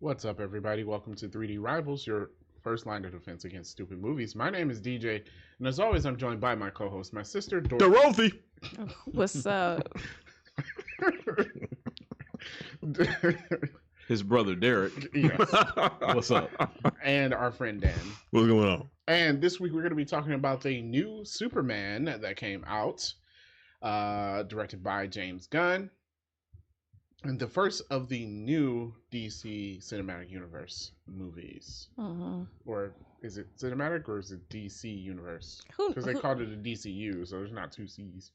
What's up, everybody? Welcome to 3D Rivals, your first line of defense against stupid movies. My name is DJ, and as always, I'm joined by my co-host, my sister, Dorothy. What's up? His brother Derek. Yes. What's up? And our friend Dan. What's going on? And this week, we're going to be talking about the new Superman that came out, directed by James Gunn. And the first of the new DC Cinematic Universe movies. Or is it cinematic or is it DC Universe? Because they called it a DCU, so there's not two C's.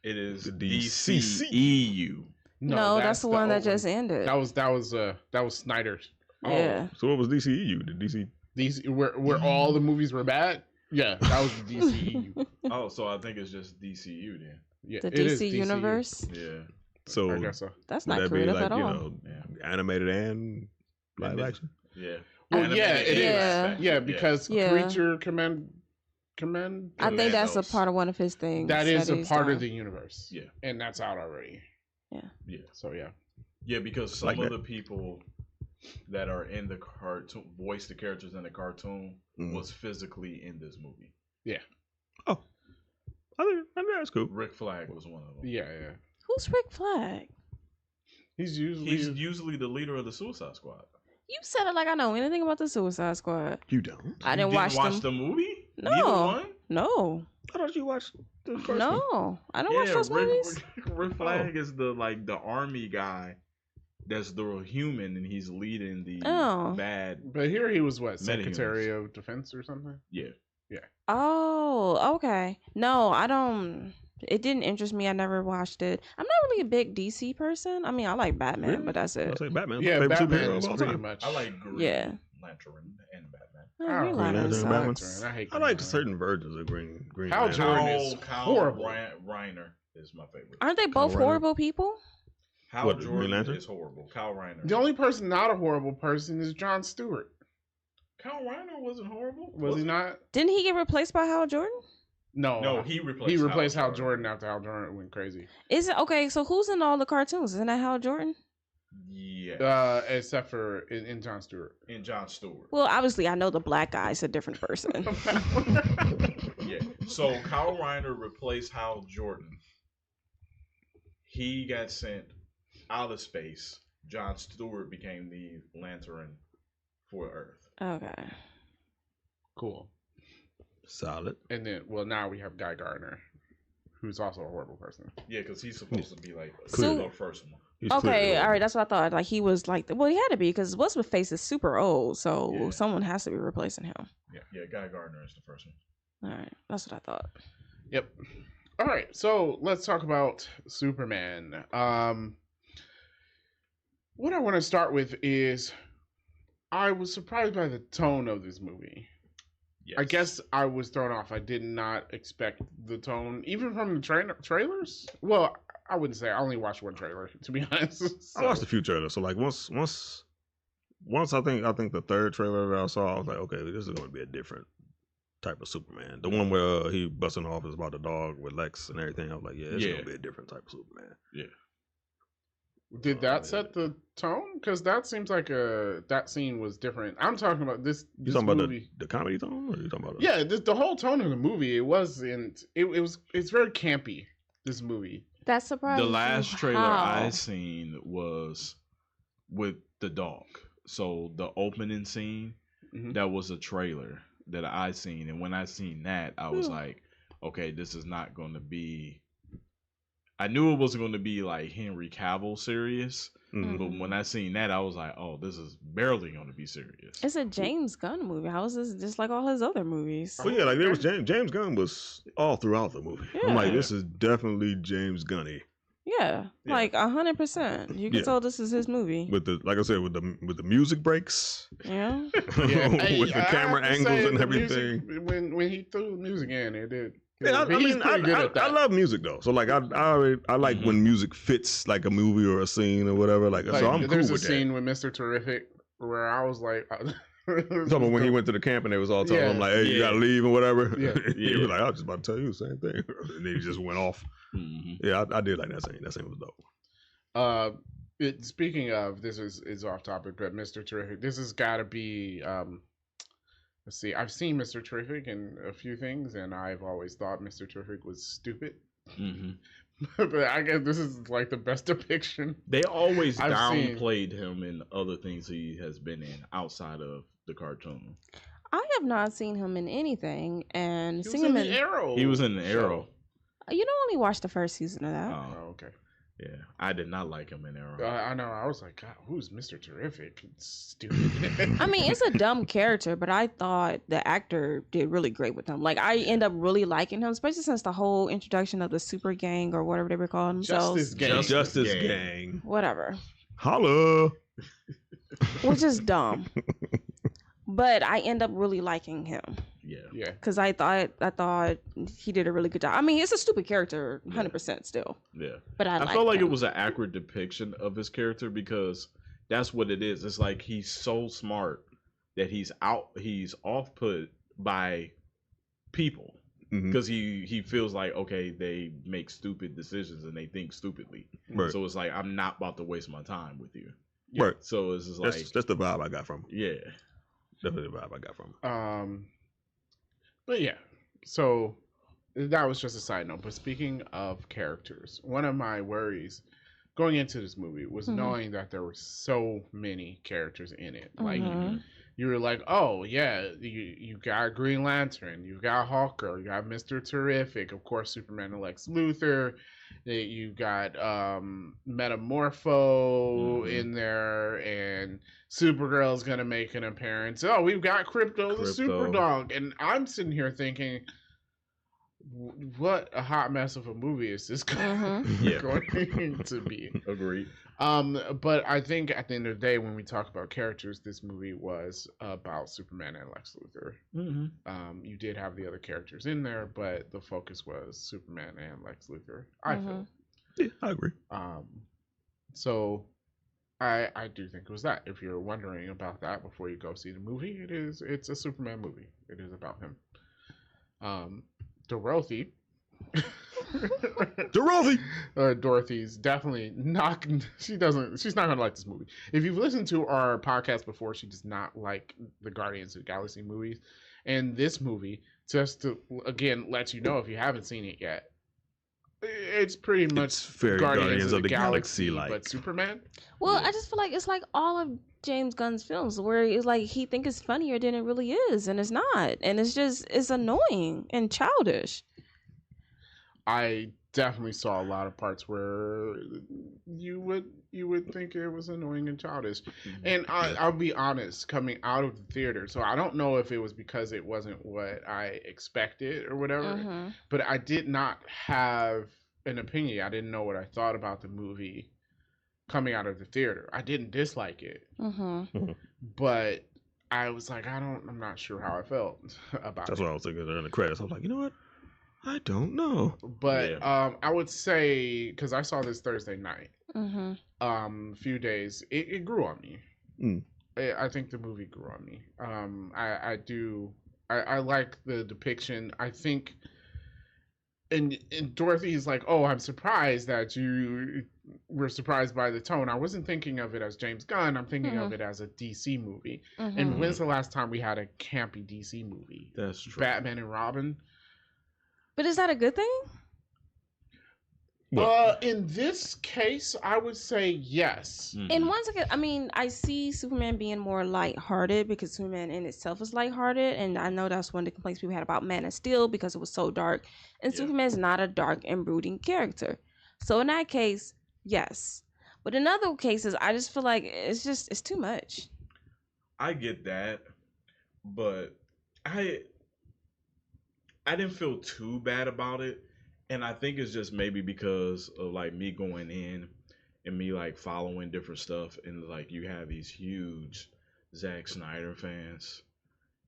It is The DCEU. No, that's the one that old just one. ended. That was Snyder's. Yeah. So what was DCEU? The DC? DC where all the movies were bad. Yeah, that was the DCEU. Oh, so I think it's just DCU then. Yeah, The it is DC DCU. universe. Yeah. So I guess so. That's would not that be creative like, at all. you know, Yeah. animated and live And action? Yeah. Well, Animated yeah, it is. Yeah. Yeah, because Yeah. Creature Command. I think that's a Commandos. part of one of his things. That is a he's part done. of the universe. Yeah. And that's out already. Yeah. So yeah. Yeah, because some Like of that. the people that are in the cartoon, voice the characters in the cartoon, Mhm. was physically in this movie. I think that's cool. Rick Flag was one of them. Yeah. Who's Rick Flag? He's usually He's usually the leader of the Suicide Squad. You said it like I know anything about the Suicide Squad. You don't? I You didn't watch them. the movie? No. Neither one? No, I thought you watched the first one. no, I don't watch those movies. Rick Flag is the army guy that's the human, and he's leading the Oh. bad. But here he was what, Meta-humans. Secretary of Defense or something? Yeah, Oh, okay. No, I don't. It didn't interest me. I never watched it. I'm not really a big DC person. I mean, I like Batman, Really? but that's I it. say Batman. Yeah, favorite Batman superhero is of all pretty time. much. I like Green Yeah. Lantern and Batman. Oh, I don't Green really Lantern, Lantern's Batman. fine. I hate I Green like Lantern. certain versions of Green Hal Lantern. Jordan is horrible. Reiner is my favorite. Aren't they both Reiner. horrible people? Hal What, Green Jordan Lantern? is horrible. Kyle Reiner. The only person not a horrible person is Jon Stewart. Kyle Reiner wasn't horrible. Was he not? Didn't he get replaced by Hal Jordan? No. No, he replaced. He replaced Hal Jordan after Hal Jordan went crazy. Is it okay? So who's in all the cartoons? Isn't that Hal Jordan? Yeah, Except for in Jon Stewart. and Jon Stewart. Well, obviously, I know the black guy's a different person. Yeah. So Kyle Reiner replaced Hal Jordan. He got sent out of space. Jon Stewart became the Lantern for Earth. Okay. Cool. Solid. And then, well, now we have Guy Gardner, who's also a horrible person. Yeah, because he's supposed to be like So- the first one. He's Okay, clearly all right, that's what I thought. Like he was like, well, he had to be because what's with face is super old, so Yeah. someone has to be replacing him. Yeah, Guy Gardner is the first one. All right, that's what I thought. Yep. All right, so let's talk about Superman. What I want to start with is I was surprised by the tone of this movie. Yes. I guess I was thrown off. I did not expect the tone, even from the trailers. Well, I wouldn't say I only watched one trailer, to be honest. I watched a few trailers. So like once I think the third trailer that I saw, I was like, okay, this is going to be a different type of Superman. The one where he busting off is about the dog with Lex and everything. I was like, yeah, it's going to be a different type of Superman. Yeah. Did that set the tone? Because that seems like that scene was different. I'm talking about this. You talking about movie. the comedy tone, or you talking about? Yeah, the whole tone of the movie. It's very campy. This movie. That's surprising. The last trailer How? I seen was with the dog. So the opening scene, Mhm. that was a trailer that I seen, and when I seen that, I was Hmm. like, okay, this is not going to be. I knew it wasn't going to be like Henry Cavill serious, Mhm. but when I seen that, I was like, oh, this is barely going to be serious. It's a James Gunn movie. How is this just like all his other movies? Well, yeah, like there was James Gunn was all throughout the movie. I'm like, Yeah. this is definitely James Gunny Yeah, Yeah. like 100%. You can Yeah. tell this is his movie. with the, like I said, with the music breaks, Yeah. Hey, with the I camera have to say, angles and the everything. music, when he threw the music in, it did. Yeah, I He's mean, pretty good at I that. love music though. So like, I like Mhm. when music fits like a movie or a scene or whatever. Like, Like, so I'm cool there's a with that. scene with Mr. Terrific where I was like, Talking about when he went to the camp and they was all telling him Yeah. like, "Hey, you Yeah. gotta leave" and whatever. Yeah. He Yeah. was like, "I was just about to tell you the same thing," and then he just went off. Mhm. Yeah, I did like that scene. That scene was dope. Speaking of, this is off topic, but Mr. Terrific, this has got to be. Let's see. I've seen Mr. Terrific in a few things, and I've always thought Mr. Terrific was stupid. Hmm. But I guess this is like the best depiction. They always I've seen- downplayed him in other things he has been in outside of the cartoon. I have not seen him in anything, and He was seeing in him the in. Arrow. He was in the show. Arrow. You don't only watch the first season of that. Oh, Oh, okay. yeah. I did not like him in Arrow. I know. I was like, God, who's Mr. Terrific? It's stupid. I mean, it's a dumb character, but I thought the actor did really great with him. Like, I end up really liking him, especially since the whole introduction of the super gang or whatever they were calling themselves. Justice Gang. Justice Gang. Gang. Whatever. Holla. Which is dumb. But I end up really liking him Yeah. Yeah. because I thought he did a really good job. I mean, it's a stupid character, 100% still, Yeah. but I I felt like him. it was an accurate depiction of his character because that's what it is. It's like he's so smart that he's off put by people Mhm. because he feels like, okay, they make stupid decisions and they think stupidly. Right. So it's like, I'm not about to waste my time with you. Right. So it's just like, That's the vibe I got from him. yeah. Definitely the vibe I got from him. But yeah. So that was just a side note. But speaking of characters, one of my worries going into this movie was Mhm. knowing that there were so many characters in it. Like Mhm. you were like, oh yeah, you got Green Lantern, you got Hawker, you got Mr. Terrific, of course Superman and Lex Luthor, you got Metamorpho in there, and Supergirl's gonna make an appearance. Oh, we've got Crypto the Crypto. Superdog, and I'm sitting here thinking, what a hot mess of a movie is this Yeah. going to be? Agreed. But I think at the end of the day, when we talk about characters, this movie was about Superman and Lex Luthor. Mm-hmm. You did have the other characters in there, but the focus was Superman and Lex Luthor. I feel. Yeah, I agree. So I do think it was that. If you're wondering about that before you go see the movie, it's a Superman movie. It is about him. Dorothy. Dorothy's definitely not. She's not gonna like this movie. If you've listened to our podcast before, she does not like the Guardians of the Galaxy movies, and this movie, just to again let you know if you haven't seen it yet, it's pretty much It's very Guardians of the Galaxy like. but Superman. Well, Yeah. I just feel like it's like all of James Gunn's films where it's like he think it's funnier than it really is, and it's not, and it's annoying and childish. I definitely saw a lot of parts where you would think it was annoying and childish. And I'll be honest, coming out of the theater, so I don't know if it was because it wasn't what I expected or whatever, Mhm. but I did not have an opinion. I didn't know what I thought about the movie coming out of the theater. I didn't dislike it, Mhm. but I was like, I'm not sure how I felt about That's it. what I was thinking during the credits. I was like, you know what? I don't know. But I would say, because I saw this Thursday night, Mhm. a few days, it grew on me. Mm. I think the movie grew on me. I like the depiction. I think, and Dorothy's like, oh, I'm surprised that you were surprised by the tone. I wasn't thinking of it as James Gunn. I'm thinking of it as a DC movie. Mhm. And when's the last time we had a campy DC movie? That's true. Batman and Robin. But is that a good thing? In this case, I would say yes. Mhm. And once again, I mean, I see Superman being more lighthearted because Superman in itself is lighthearted, and I know that's one of the complaints people had about Man of Steel because it was so dark. And Yeah. Superman's not a dark and brooding character, so in that case, yes. But in other cases, I just feel like it's too much. I get that, but I didn't feel too bad about it, and I think it's just maybe because of like me going in and me like following different stuff, and like you have these huge Zack Snyder fans,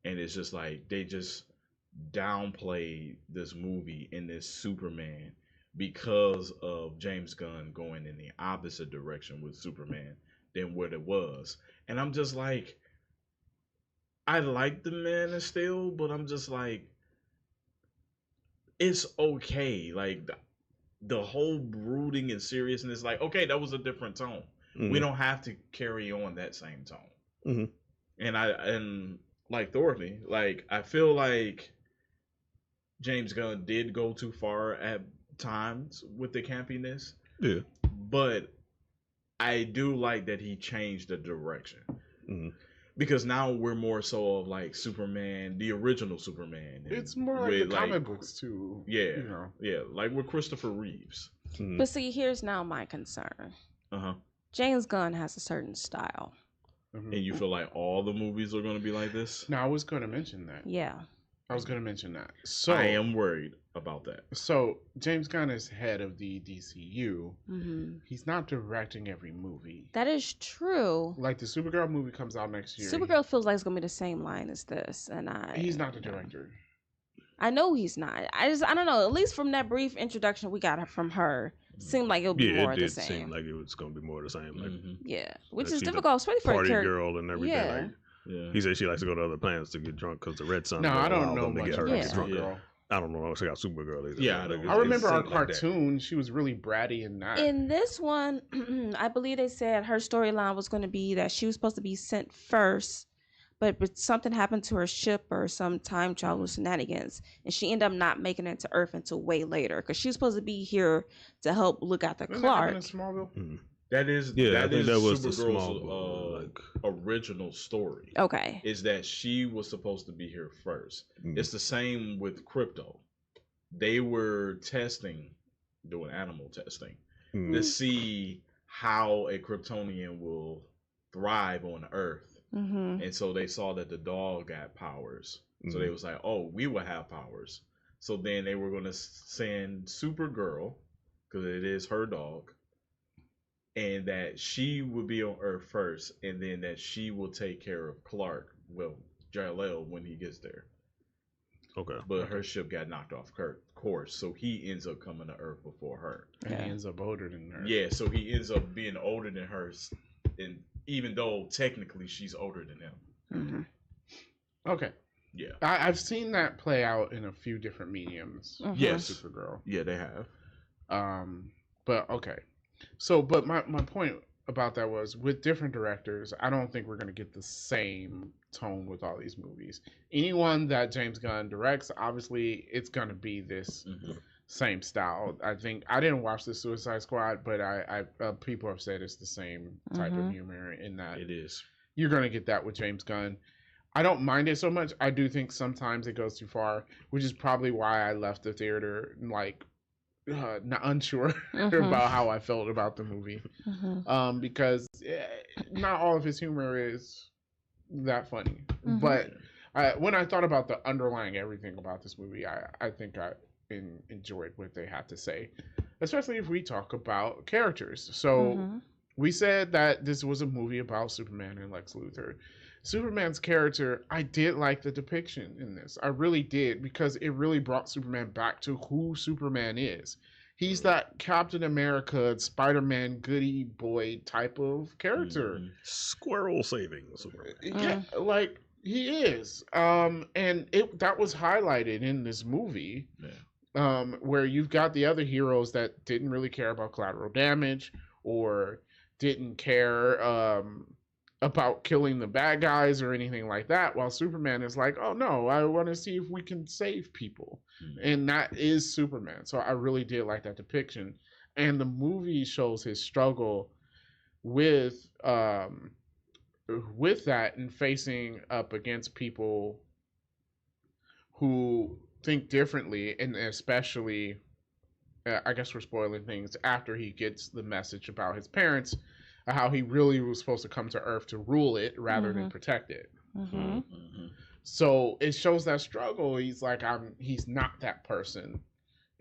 and it's just like they just downplayed this movie and this Superman because of James Gunn going in the opposite direction with Superman than what it was, and I'm just like, I like the Man of Steel, but I'm just like, it's okay. Like the whole brooding and seriousness, like, okay, that was a different tone. We don't have to carry on that same tone. Mhm. And like Dorothy, like I feel like James Gunn did go too far at times with the campiness, Yeah. but I do like that he changed the direction. Mhm. Because now we're more so of like Superman, the original Superman. It's more like with, the comic books too. Yeah, You know. yeah, like with Christopher Reeves. Mhm. But see, here's now my concern. Uh-huh. James Gunn has a certain style. Mhm. And you feel like all the movies are going to be like this? Now I was going to mention that. Yeah. I was going to mention that. So I am worried about that. So James Gunn is head of the DCU. hmm He's not directing every movie. That is true. Like the Supergirl movie comes out next year. Supergirl feels like it's gonna be the same line as this, and He's not the director. I know he's not. I don't know. At least from that brief introduction we got from her, seemed like it would be Yeah, more it of the did same. seem like it was going to be more of the same. Like Mhm. Yeah, which Like is she's the difficult, especially for a party character. girl and everything. Yeah. Like, Yeah. he said she likes to go to other planets to get drunk because the Red Sun. No, I don't allow know them to much get her about to get drunk. Supergirl. I don't know much about Supergirl either. Yeah, I Like, don't- I remember our seemed like that. cartoon. She was really bratty in that. In this one, I believe they said her storyline was going to be that she was supposed to be sent first, but something happened to her ship or some time travel shenanigans, and she ended up not making it to Earth until way later because she was supposed to be here to help look after Didn't that happen Clark. in Smallville? Mhm. That is Yeah, I that think is that was the Supergirl's small like. original story. Okay. Is that she was supposed to be here first. Mhm. It's the same with Crypto. They were doing animal testing Mhm. to see how a Kryptonian will thrive on Earth. Mm-hmm. And so they saw that the dog got powers. So they was like, oh, we will have powers. So then they were going to send Supergirl, because it is her dog, and that she will be on Earth first, and then that she will take care of Clark, well, Jor-El, when he gets there. Okay. But her ship got knocked off course, so he ends up coming to Earth before her. And Yeah. he ends up older than her. Yeah, so he ends up being older than her, and even though technically she's older than him. Mm-hmm. Okay. Yeah. I've seen that play out in a few different mediums. Mhm. Yes. Supergirl. Yeah, they have. But okay. So, but my point about that was with different directors, I don't think we're going to get the same tone with all these movies. Anyone that James Gunn directs, obviously, it's going to be this Mhm. same style. I think I didn't watch the Suicide Squad, but I people have said it's the same type of Mhm. humor in that It is. you're going to get that with James Gunn. I don't mind it so much. I do think sometimes it goes too far, which is probably why I left the theater like not unsure Mhm. about how I felt about the movie. Mm-hmm. Because not all of his humor is that funny. Mhm. But when I thought about the underlying everything about this movie, I think I enjoyed what they had to say, especially if we talk about characters. So Mm-hmm. we said that this was a movie about Superman and Lex Luthor. Superman's character, I did like the depiction in this. I really did, because it really brought Superman back to who Superman is. He's that Captain America, Spider-Man, goody boy type of character. Mhm. Squirrel saving Superman. Yeah, like he is. And that was highlighted in this movie. Yeah. Where you've got the other heroes that didn't really care about collateral damage or didn't care about killing the bad guys or anything like that, while Superman is like, oh no, I want to see if we can save people. Mhm. And that is Superman. So I really did like that depiction. And the movie shows his struggle with that and facing up against people who think differently, and especially I guess we're spoiling things after he gets the message about his parents, how he really was supposed to come to Earth to rule it rather than protect it. Mm-hmm. Mhm. So it shows that struggle. He's like, he's not that person,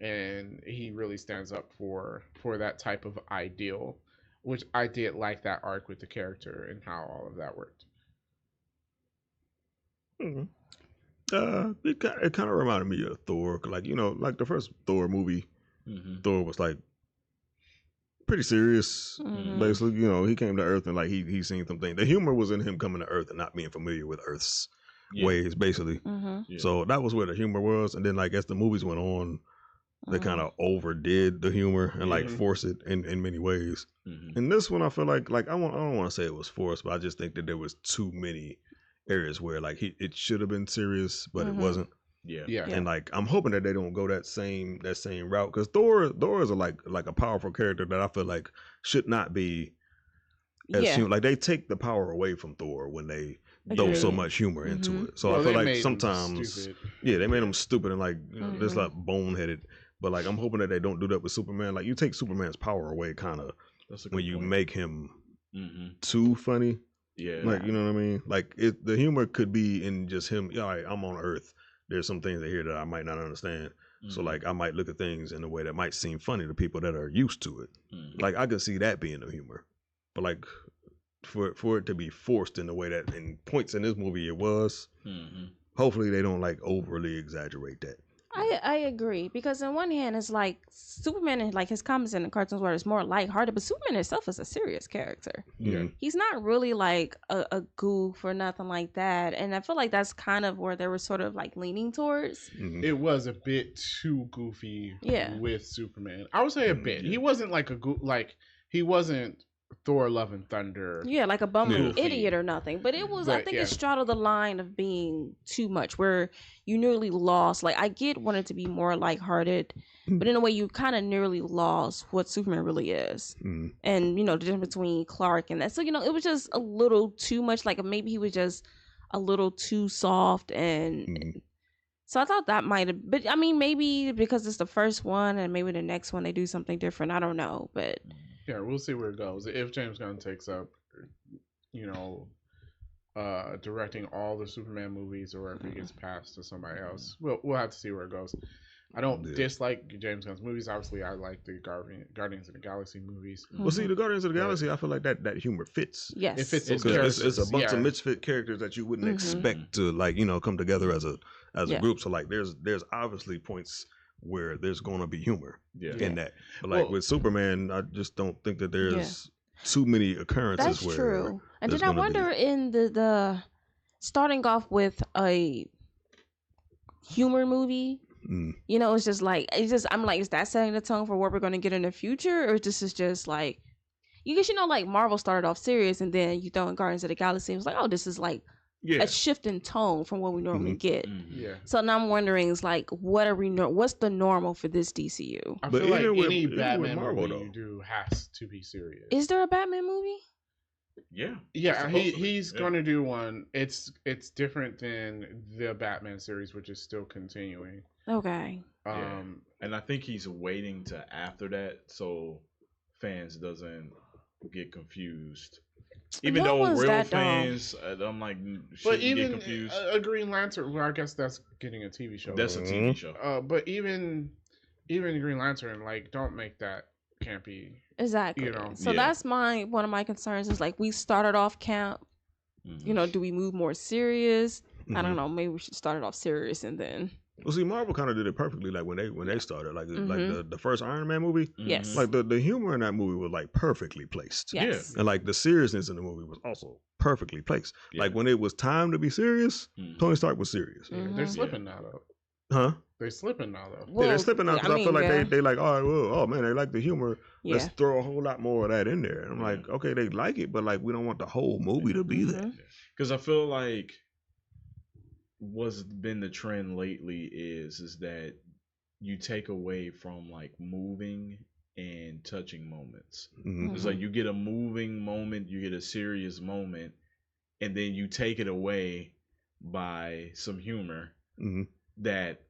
and he really stands up for that type of ideal, which I did like that arc with the character and how all of that worked. Mhm. It kind of reminded me of Thor, like like the first Thor movie. Mhm. Thor was like pretty serious. Mhm. Basically, he came to Earth and like he seen some things. The humor was in him coming to Earth and not being familiar with Earth's Yeah. ways, basically. Mm-hmm. Yeah. So that was where the humor was. And then like as the movies went on, they kind of overdid the humor and like Mhm. forced it in many ways. Mhm. In this one, I feel like I don't want to say it was forced, but I just think that there was too many areas where like it should have been serious, but it Mhm. wasn't. Yeah. Yeah. Yeah. And like I'm hoping that they don't go that same route because Thor is a powerful character that I feel like should not be as Yeah. like they take the power away from Thor when they throw so Agreed. much humor into Mhm. it. So Well, I feel they like made him sometimes stupid. yeah, they made him stupid and like just Mhm. like boneheaded. But like I'm hoping that they don't do that with Superman. Like you take Superman's power away kind of That's a good when you point. make him hmm too funny. Yeah. Like, you know what I mean? Like the humor could be in just him. Yeah, all right, I'm on Earth. There's some things here that I might not understand. So Mhm. like I might look at things in a way that might seem funny to people that are used to it. Mhm. Like I could see that being the humor. But like for it to be forced in the way that in points in this movie it was, Mhm. hopefully they don't like overly exaggerate that. I agree because on one hand it's like Superman and like his comments in the cartoons where it's more lighthearted, but Superman himself is a serious character. Yeah. He's not really like a goof or nothing like that, and I feel like that's kind of where they were sort of like leaning towards. Mhm. It was a bit too goofy Yeah. with Superman. I would say a bit. He wasn't like he wasn't Thor Love and Thunder. Yeah, like a bumbling Yeah. idiot or nothing, but it was I But, think yeah. it straddled the line of being too much where you nearly lost. Like I get wanted to be more lighthearted, but in a way you kind of nearly lost what Superman really is. Mhm. And the difference between Clark and that. So it was just a little too much. Like maybe he was just a little too soft, and Mhm. so I thought that might have. But I mean, maybe because it's the first one, and maybe the next one they do something different. I don't know, but Yeah, we'll see where it goes. If James Gunn takes up, directing all the Superman movies, or if he gets passed to somebody else, we'll have to see where it goes. I don't Yeah. dislike James Gunn's movies. Obviously, I like the Guardians of the Galaxy movies. Well, see, the Guardians of the Galaxy, I feel like that humor fits. yes, It fits It's those good. It's a characters. bunch Yeah. of misfit characters that you wouldn't Mhm. expect to like come together as a Yeah. group. So like there's obviously points where there's going to be humor Yeah. in that. But like Well- with Superman, I just don't think that there's too many occurrences That's where true. And there's then I gonna be- wonder in the starting off with a humor movie. Mm, It's just like I'm like, is that setting the tone for what we're going to get in the future, or this is just like, like Marvel started off serious, and then you throw in Guardians of the Galaxy, it was like, oh, this is like Yeah. a shift in tone from what we normally get. Mhm. Yeah, So now I'm wondering, is like, what's the normal for this DCU? I But feel like even with- any even with Batman Marvel, movie though. you do has to be serious. Is there a Batman movie? Yeah. Yeah, Supposedly, he's yeah. going to do one. It's different than the Batman series, which is still continuing. Okay. Yeah. Um, And I think he's waiting to after that so fans doesn't get confused. Even No though one's real that dumb. fans, I'm like, but shouldn't even get confused. a Green Lantern. Well, I guess that's getting a TV show. That's a though. TV show. But even Green Lantern, like, don't make that campy. Exactly. So Yeah. that's one of my concerns is like, we started off camp. Mhm. Do we move more serious? I don't mhm. know. Maybe we should start it off serious and then. Well, see, Marvel kind of did it perfectly. Like when they started, like Mhm. the first Iron Man movie, Yes. like the humor in that movie was like perfectly placed. Yes. And like the seriousness in the movie was also perfectly placed. Yeah. Like when it was time to be serious, Mhm. Tony Stark was serious. Yeah, Mhm. they're slipping now, though. Huh? They're slipping now, though. Yeah, Well, they're slipping out because I, feel mean, like yeah. they like, all right, well, oh man, they like the humor. Yeah. Let's throw a whole lot more of that in there. And I'm Yeah. like, okay, they like it, but like we don't want the whole movie to be that. Mhm. Because I feel like what's been the trend lately is that you take away from like moving and touching moments. Mhm. It's like you get a moving moment, you get a serious moment, and then you take it away by some humor Mhm. that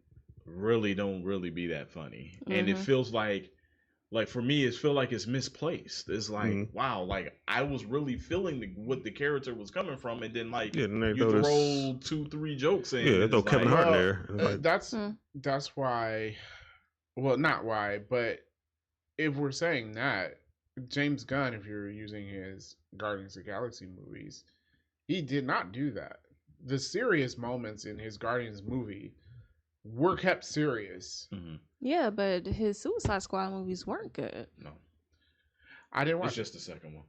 really don't really be that funny. And it Mhm. feels like for me, it feels like it's misplaced. It's like, Mhm. wow, like I was really feeling what the character was coming from, and then like Yeah, and they you throw this- throw 2-3 jokes in. Yeah, they and throw it's Kevin like, Hart in well, there. And like, That's why. Well, not why, but if we're saying that, James Gunn, if you're using his Guardians of the Galaxy movies, he did not do that. The serious moments in his Guardians movie were kept serious. Mhm. Yeah, but his Suicide Squad movies weren't good. No, I didn't watch it's it. just the second one.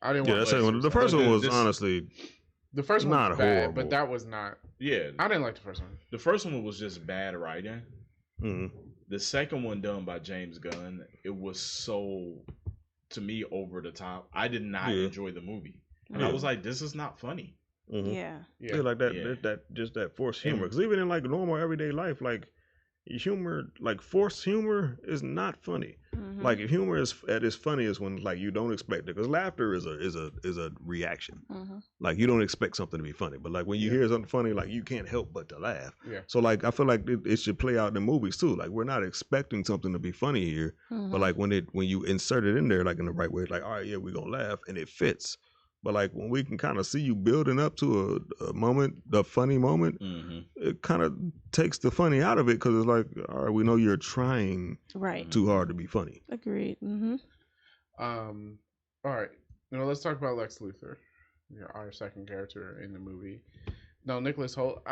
I didn't yeah, watch that's it. it. The first one was This- honestly, The first one not was bad, horrible. but that was not. Yeah, I didn't like the first one. the first one was just bad writing. mhm. The second one done by James Gunn, it was so, to me, over the top. I did not enjoy the movie, and I was like, "This is not funny." Mhm. Yeah. Like that just that forced humor. Because even in like normal everyday life, like humor, like forced humor is not funny. Mhm. Like if humor is at its funniest when like you don't expect it, because laughter is a reaction. Mhm. Like you don't expect something to be funny, but like when you hear something funny, like you can't help but to laugh. Yeah. So like I feel like it should play out in the movies too. Like we're not expecting something to be funny here, Mhm. but like when you insert it in there like in the right way, like all right, yeah, we're gonna laugh and it fits. But like when we can kind of see you building up to a moment, the funny moment, it kind of takes the funny out of it because it's like, all right, we know you're trying Right. too hard to be funny. Agreed. Mm-hmm. All right. Now let's talk about Lex Luthor, our second character in the movie. No, Nicholas Hoult.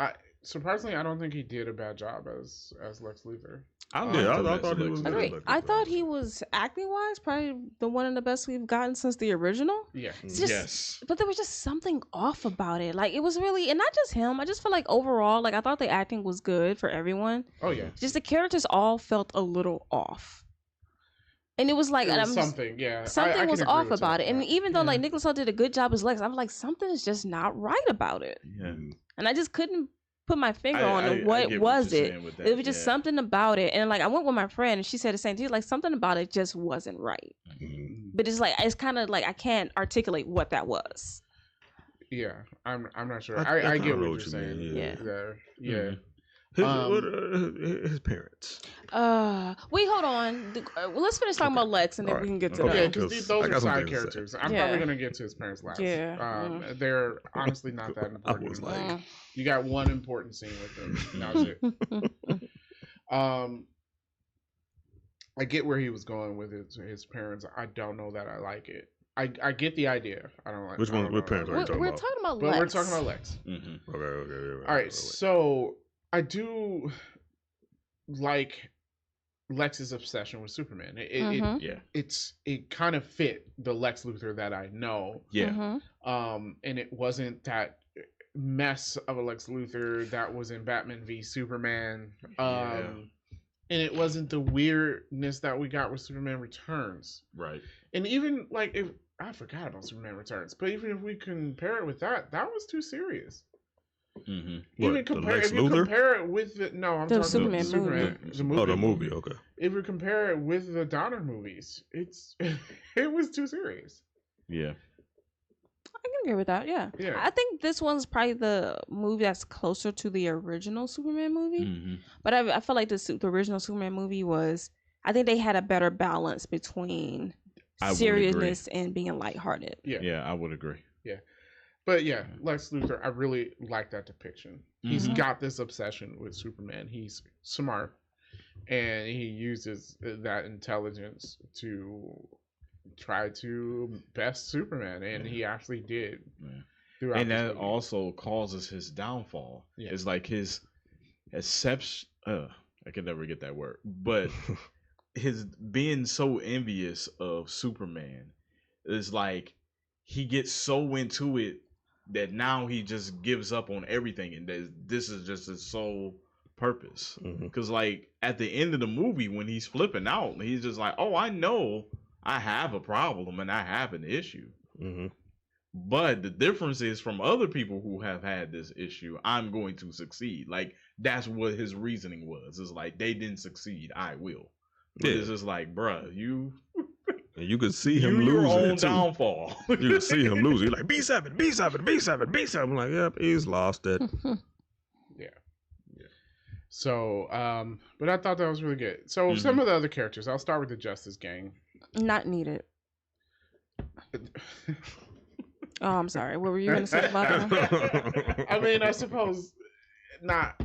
Surprisingly, I don't think he did a bad job as Lex Luthor. I thought he was Agreed. good. I thought he was acting wise probably the one of the best we've gotten since the original. Yeah. It's just, Yes. But there was just something off about it. Like it was really, and not just him. I just feel like overall, like I thought the acting was good for everyone. Oh yeah. Just the characters all felt a little off. And it was like It and was I'm just- something. Yeah. something I was can agree off with about that. it. And even though Yeah. like Nicholas Hoult did a good job as Lex, I was like something is just not right about it. Yeah. And I just couldn't put my finger on I what get was you're it. saying with that, It was just something about it. And like I went with my friend and she said the same thing. Like something about it just wasn't right. Mhm. But it's like it's kind of like I can't articulate what that was. Yeah. I'm not sure. I I kinda get know what you're saying. mean, yeah. There. Yeah. Mhm. His parents. Wait, hold on. Let's finish talking about Lex and then All we can right. get to Okay. Okay, that. because Because those I are got some side things to say. characters. I'm Yeah. probably gonna get to his parents last. Yeah. They're honestly not that important. was like- Mm. You got one important scene with them. That was it. I get where he was going with his parents. I don't know that I like it. I get the idea. I don't like. Which I don't one? know What parents that. are you talking We're about? talking about But Lex. we're talking about Lex. Mm-hmm. Okay. All right, so I do like Lex's obsession with Superman. Mhm. Yeah. It kind of fit the Lex Luthor that I know. Yeah. Mhm. And it wasn't that mess of a Lex Luthor that was in Batman v Superman. Yeah. And it wasn't the weirdness that we got with Superman Returns. Right. And even like if I forgot about Superman Returns, but even if we compare it with that was too serious. Mm-hmm. Even if you compare it with the I'm The talking Superman about Superman, movie. the movie. Oh, the movie. Okay. If you compare it with the Donner movies, it was too serious. Yeah. I can agree with that. Yeah. Yeah. I think this one's probably the movie that's closer to the original Superman movie. Mm-hmm. But I feel like the original Superman movie was. I think they had a better balance between I would seriousness and being lighthearted. Yeah. Yeah, I would agree. But yeah, Lex Luthor, I really like that depiction. He's Mhm. got this obsession with Superman. He's smart, and he uses that intelligence to try to best Superman, and he actually did. Yeah. throughout And this that movie. also causes his downfall. Yeah. It's like his exception. I can never get that word, but his being so envious of Superman is like he gets so into it that now he just gives up on everything, and this is just his sole purpose. Mhm. Because like at the end of the movie, when he's flipping out, he's just like, "Oh, I know I have a problem and I have an issue." Mhm. But the difference is from other people who have had this issue, I'm going to succeed. Like that's what his reasoning was. It's like they didn't succeed, I will. But Yeah. it's just like, bruh, And you could see him your losing own it too. downfall. You could see him losing. He's like B7, B7, B7, B7. I'm like, yep, he's lost it. So, but I thought that was really good. So some of the other characters, I'll start with the Justice Gang. Not needed. Oh, I'm sorry. What were you going to say about them? I mean, I suppose not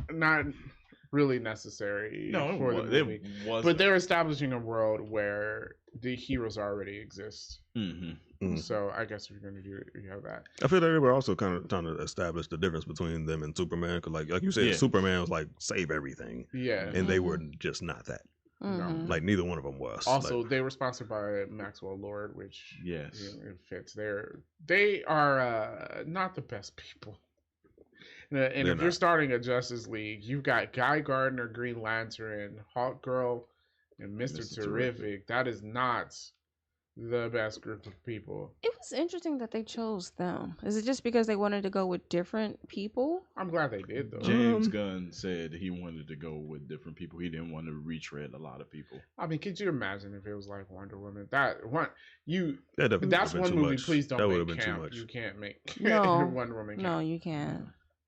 really necessary No, for the it movie. was. But they're establishing a world where the heroes already exist. Mm-hmm. Mhm. So I guess if you're going to do it, you have that. I feel like they were also kind of trying to establish the difference between them and Superman. Because, like you said, Yeah. Superman was like save everything, Yeah. and they were just not that. Mhm. Like neither one of them was. Also, Like, they were sponsored by Maxwell Lord, which Yes. it fits. They are not the best people. And They're if you're not. starting a Justice League, you've got Guy Gardner, Green Lantern, Hawkgirl, and Mr. Mr. Terrific. Terrific. That is not the best group of people. It was interesting that they chose them. Is it just because they wanted to go with different people? I'm glad they did though. James Gunn said he wanted to go with different people. He didn't want to retread a lot of people. I mean, could you imagine if it was like Wonder Woman? That one you That definitely that's would've been one too movie. much. Please don't That make would have been camp. too much. You can't make No. Wonder Woman No, camp. you can't.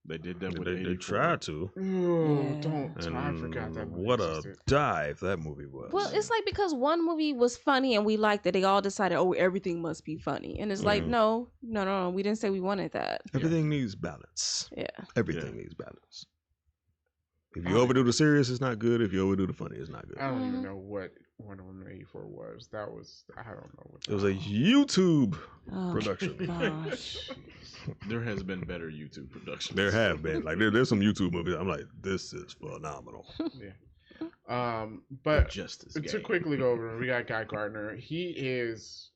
They did that with They 84. tried to. Ooh, Yeah. don't. I And forgot that movie what a existed. dive that movie was. Well, it's like because one movie was funny and we liked it, they all decided, oh, everything must be funny. And it's like, Mhm. no, we didn't say we wanted that. Everything needs balance. Yeah. Everything needs balance. If you overdo the serious, it's not good. If you overdo the funny, it's not good. I don't Mhm. even know what Wonder Woman 84 was. That was I don't know what. It was a YouTube Oh, production. gosh. There has been better YouTube productions. There have been like there's some YouTube movies. I'm like, this is phenomenal. But Justice to Game. quickly go over, we got Guy Gardner. He is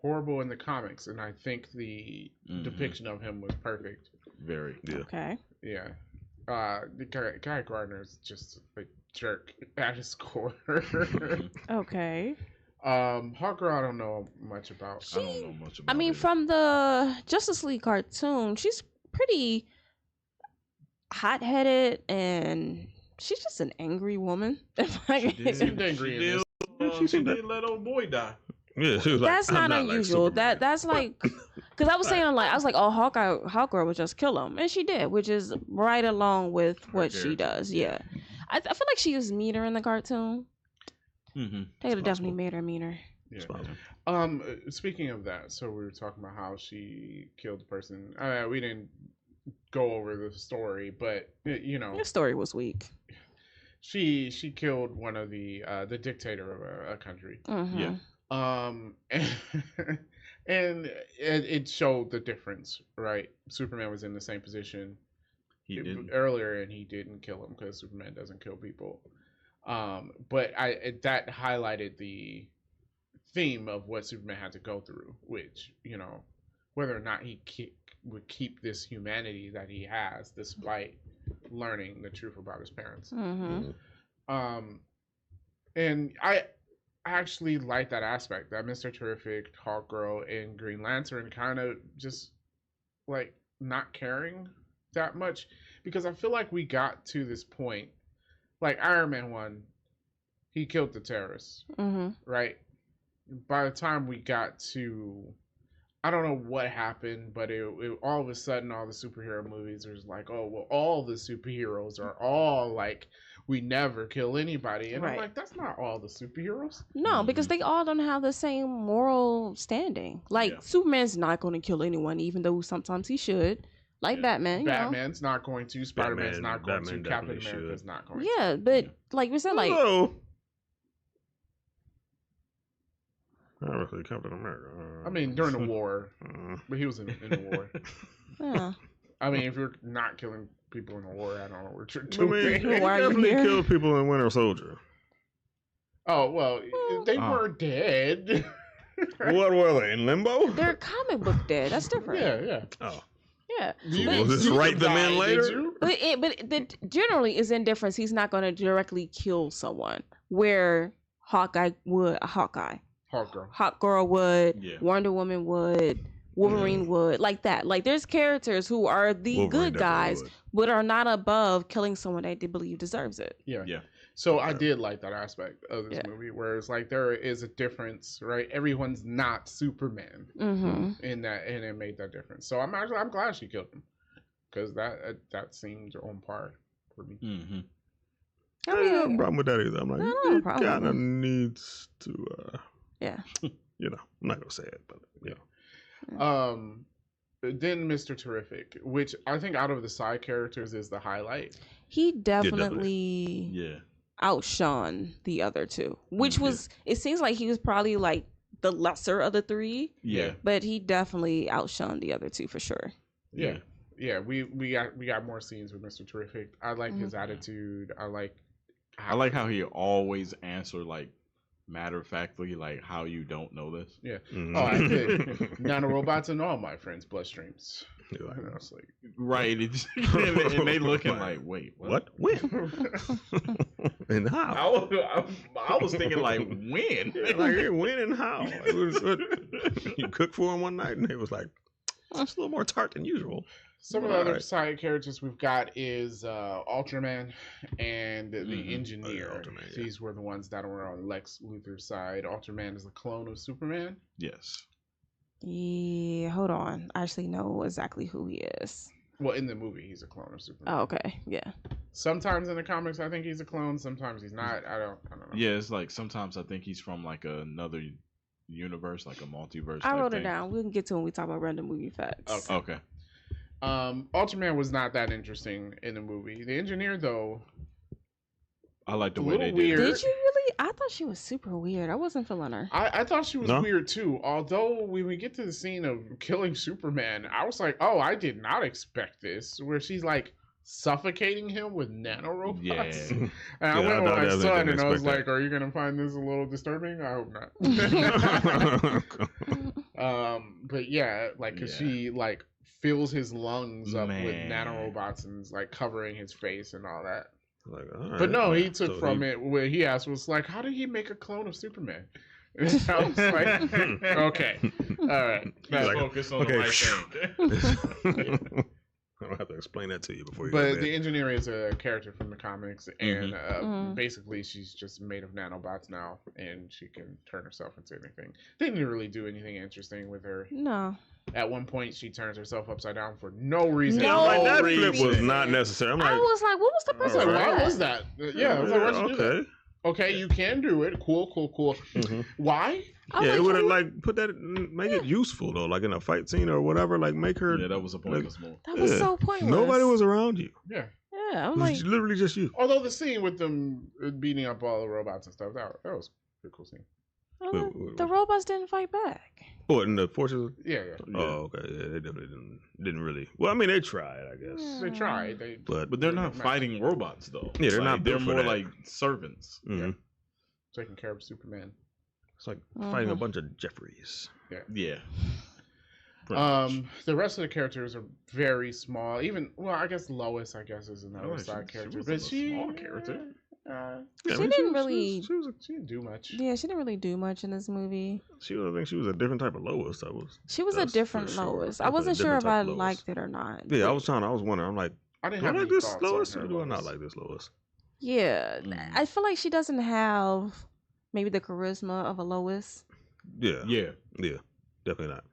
horrible in the comics, and I think the Mhm. depiction of him was perfect. Very. Yeah. Okay. Yeah. The Guy Gardner is just a jerk at his core. Okay. Hawkgirl, I don't know much about. I don't know much about I mean, it. from the Justice League cartoon, she's pretty hot-headed and she's just an angry woman. She seemed angry in this. She did let old boy die. Yeah, she was like, That's I'm not like unusual. Superman. That's like, because I was saying like, I was like, oh, Hawkgirl would just kill him, and she did, which is right along with what she character. does. Yeah, I feel like she was meaner in the cartoon. Mm-hmm. They would have definitely made her meaner. Yeah. It's possible. Speaking of that, so we were talking about how she killed the person. We didn't go over the story, but you know, Your story was weak. she killed one of the dictator of a country. Mhm. Yeah. And it showed the difference, right? Superman was in the same position He did. earlier, and he didn't kill him because Superman doesn't kill people. But that highlighted the theme of what Superman had to go through, which, you know, whether or not he would keep this humanity that he has despite learning the truth about his parents. Mhm. And I actually like that aspect that Mr. Terrific, Hawkgirl, and Green Lantern kind of just like not caring that much, because I feel like we got to this point, like Iron Man 1, he killed the terrorists, Mhm. right? By the time we got to, I don't know what happened, but it all of a sudden all the superhero movies are like, oh well, all the superheroes are all like, we never kill anybody, and I'm Right. like, that's not all the superheroes. No, because they all don't have the same moral standing. Like Yeah. Superman's not going to kill anyone, even though sometimes he should. Like Yeah. Batman, you know. Batman's not going to, Spider-Man's not going Batman to, Captain definitely America's should. not going Yeah, but like we said, like Hello. Not really Captain America. to. I mean, during the war, Uh, but he was in the war. yeah. I mean, if you're not killing people in the war, I don't know what you're I doing. mean, he Why are you definitely here? killed people in Winter Soldier. Oh well, they Oh. were dead. What were they in limbo? They're comic book dead. That's different. yeah. Oh, Yeah. You But- will this you write them in died, did later? you? But the generally is indifference. He's not going to directly kill someone. Where Hawkeye, Hawkgirl. Hawkgirl would, Yeah. Wonder Woman would, Wolverine would, like that. Like there's characters who are the Wolverine good definitely guys, would. but are not above killing someone they believe deserves it. Yeah. Yeah. So I did like that aspect of this Yeah. movie, where it's like there is a difference, right? Everyone's not Superman Mm-hmm. in that, and it made that difference. So I'm glad she killed him, because that seemed on par for me. Mm-hmm. I I don't have a mean, problem with that either. I'm like, I don't have a it problem. kind of needs to, yeah. you know, I'm not gonna say it, but you know, Then Mr. Terrific, which I think out of the side characters is the highlight. He definitely. definitely Yeah. outshone the other two, which Yeah. was, it seems like he was probably like the lesser of the three, Yeah. but he definitely outshone the other two for sure. Yeah. Yeah, we got more scenes with Mr. Terrific. I like his attitude. I like how he always answered like matter of factly, like how you don't know this. Yeah. Mhm. Oh, I did. Nanorobots in all my friends' bloodstreams. You're like, And I was like, Right. And they looking like, wait, what? When? And how? I was thinking like, when? Yeah, like, hey, when and how? It was, you cooked for him one night, and it was like, it's a little more tart than usual. Some of the other Alright. side characters we've got is Ultraman and the Mhm. Engineer. Oh, yeah, Ultraman, yeah. These were the ones that were on Lex Luthor's side. Ultraman is a clone of Superman. Yes. Yeah, hold on. I actually know exactly who he is. Well, in the movie, he's a clone of Superman. Oh, okay. Yeah. Sometimes in the comics, I think he's a clone. Sometimes he's not. I don't know. Yeah, it's like sometimes I think he's from like another universe, like a multiverse. I type wrote it thing. down. We can get to when we talk about random movie facts. Okay. Okay. Ultraman was not that interesting in the movie. The Engineer, though, I like the A way little they did weird. it. Did you really? I thought she was super weird. I wasn't feeling her. I thought she was No? weird too. Although when we get to the scene of killing Superman, I was like, oh, I did not expect this. Where she's like suffocating him with nanorobots. Yeah. And I Yeah, went I with my definitely son didn't and I was expect like, that. are you gonna find this a little disturbing? I hope not. But yeah, like cause Yeah. she like fills his lungs up with Man. nanorobots and is like covering his face and all that. Like, But no, he took So from he- it where he asked was like, how did he make a clone of Superman? And I was like, okay, all right. Let's Like, focus on okay. the right thing. I don't have to explain that to you before you But go to the bed. Engineer is a character from the comics, and Mhm. basically she's just made of nanobots now, and she can turn herself into anything. They didn't really do anything interesting with her. No. At one point, she turns herself upside down for no reason. No I'm like, that reason. flip was not necessary. I'm I like, was like, what was the I was purpose like, of why that? was that? Yeah, I was like, why'd you do that? okay. Okay, you can do it. Cool. Mhm. Why? I was Yeah, it like, would have who- like put that, make it useful though, like in a fight scene or whatever. Like make her. Yeah, that was a pointless move. that was Yeah. so pointless. Nobody was around you. Yeah. Yeah, I'm It like, was literally just you. Although the scene with them beating up all the robots and stuff, that was a pretty cool scene. the robots didn't fight back. Oh, and the forces. Yeah. Yeah. Oh, okay. Yeah, they definitely didn't really. Well, I mean, they tried, I guess. Yeah. They tried. They But But they're not Nice. fighting robots though. Yeah, they're Like, not They're built for more that. like servants. mhm. taking care of Superman. It's like fighting a Mhm. bunch of Jeffries. Yeah. Pretty much. The rest of the characters are very small. Even I guess Lois, is another Lois, side she character, wasn't but a she small character. Yeah, She I mean, didn't was- really- She didn't do much. Yeah, she didn't really do much in this movie. I think she was a different type of Lois. She was a That's for different sure. Lois. I Definitely a wasn't sure different if I type of Lois. liked it or not. Yeah, I was wondering. I'm like, I didn't do I have like any this thoughts Lois on or her do I not Lois. like this Lois? Yeah, Mm. I feel like she doesn't have maybe the charisma of a Lois. Yeah, Yeah. definitely not.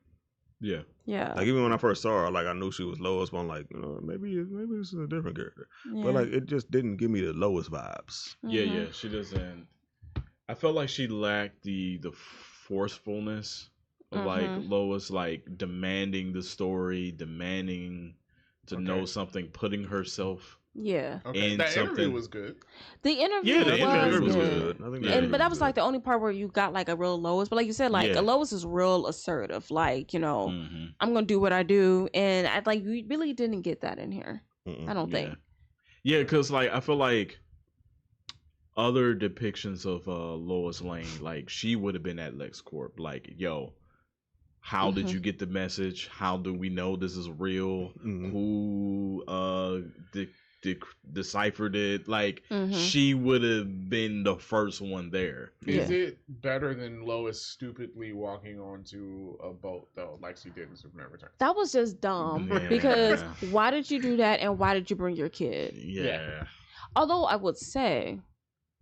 Yeah. Yeah, Like even when I first saw her, like I knew she was Lois, but I'm like, maybe this is a different character. yeah. But like it just didn't give me the Lois vibes. Yeah, Mhm. yeah. She doesn't. I felt like she lacked the forcefulness of like Mhm. Lois, like demanding the story, demanding to know Okay. something, putting herself. Yeah, Okay, in that interview something- was good. the interview Yeah, the was interview was good. I think Yeah. And but that was like the only part where you got like a real Lois. But like you said, like Yeah. a Lois is real assertive. Like Mhm. I'm gonna do what I do, and I like we really didn't get that in here. I don't think. Yeah, because like I feel like other depictions of Lois Lane, like she would have been at LexCorp, like, yo, how did Mhm. you get the message? How do we know this is real? Mhm. Who deciphered it? Like Mhm. she would have been the first one there. Is Yeah. it better than Lois stupidly walking onto a boat though, like she did in Superman Returns? That was just dumb Yeah. because why did you do that, and why did you bring your kid? Yeah. Although I would say,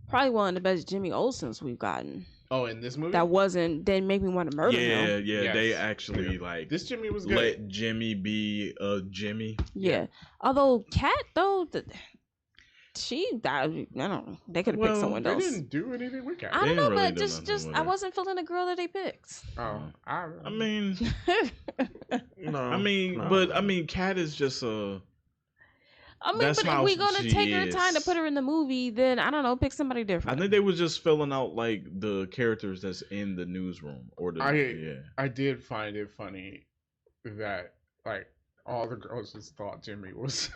probably one of the best Jimmy Olsens we've gotten. Oh, in this movie, That didn't make me want to murder Yeah, him. yeah. They Yes. actually like this Jimmy was good. let Jimmy be Jimmy. Yeah. Although Kat though, she died. I don't know. They could have Well, picked someone They else. didn't do anything with Cat. I They don't know, didn't really but do just nothing with I her. wasn't feeling the girl that they picked. Oh, I mean, No, I mean, no. but I mean, Kat is just a. I mean, That's but if how we're gonna she take her time to is. put her in the movie, then I don't know, pick somebody I different. think they was just filling out like the characters that's in the newsroom or the yeah. I did find it funny that like all the girls just thought Jimmy was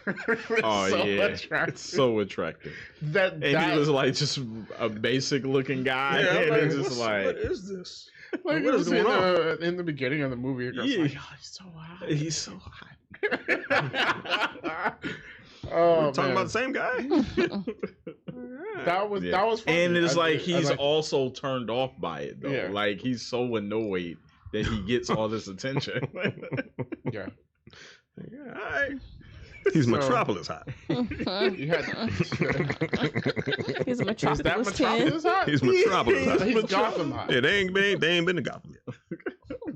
Oh so yeah, attractive. it's so attractive. that And he was like just a basic looking guy, and like, it's just like what is this? like what it is was going on? in the beginning of the movie. It goes Yeah. like, oh, he's so hot. he's so hot. Oh, We're talking man. about the same guy. That was Yeah. that was funny. And it's I like did- I he's liked it. also turned off by it though. Yeah. Like he's so annoyed that he gets all this attention. Yeah. Yeah, all right. He's So- Metropolis hot. You had He's a is that Metropolis kid. Metropolis hot? He's Metropolis hot. He's Gotham hot. Yeah, they ain't been to Gotham yet.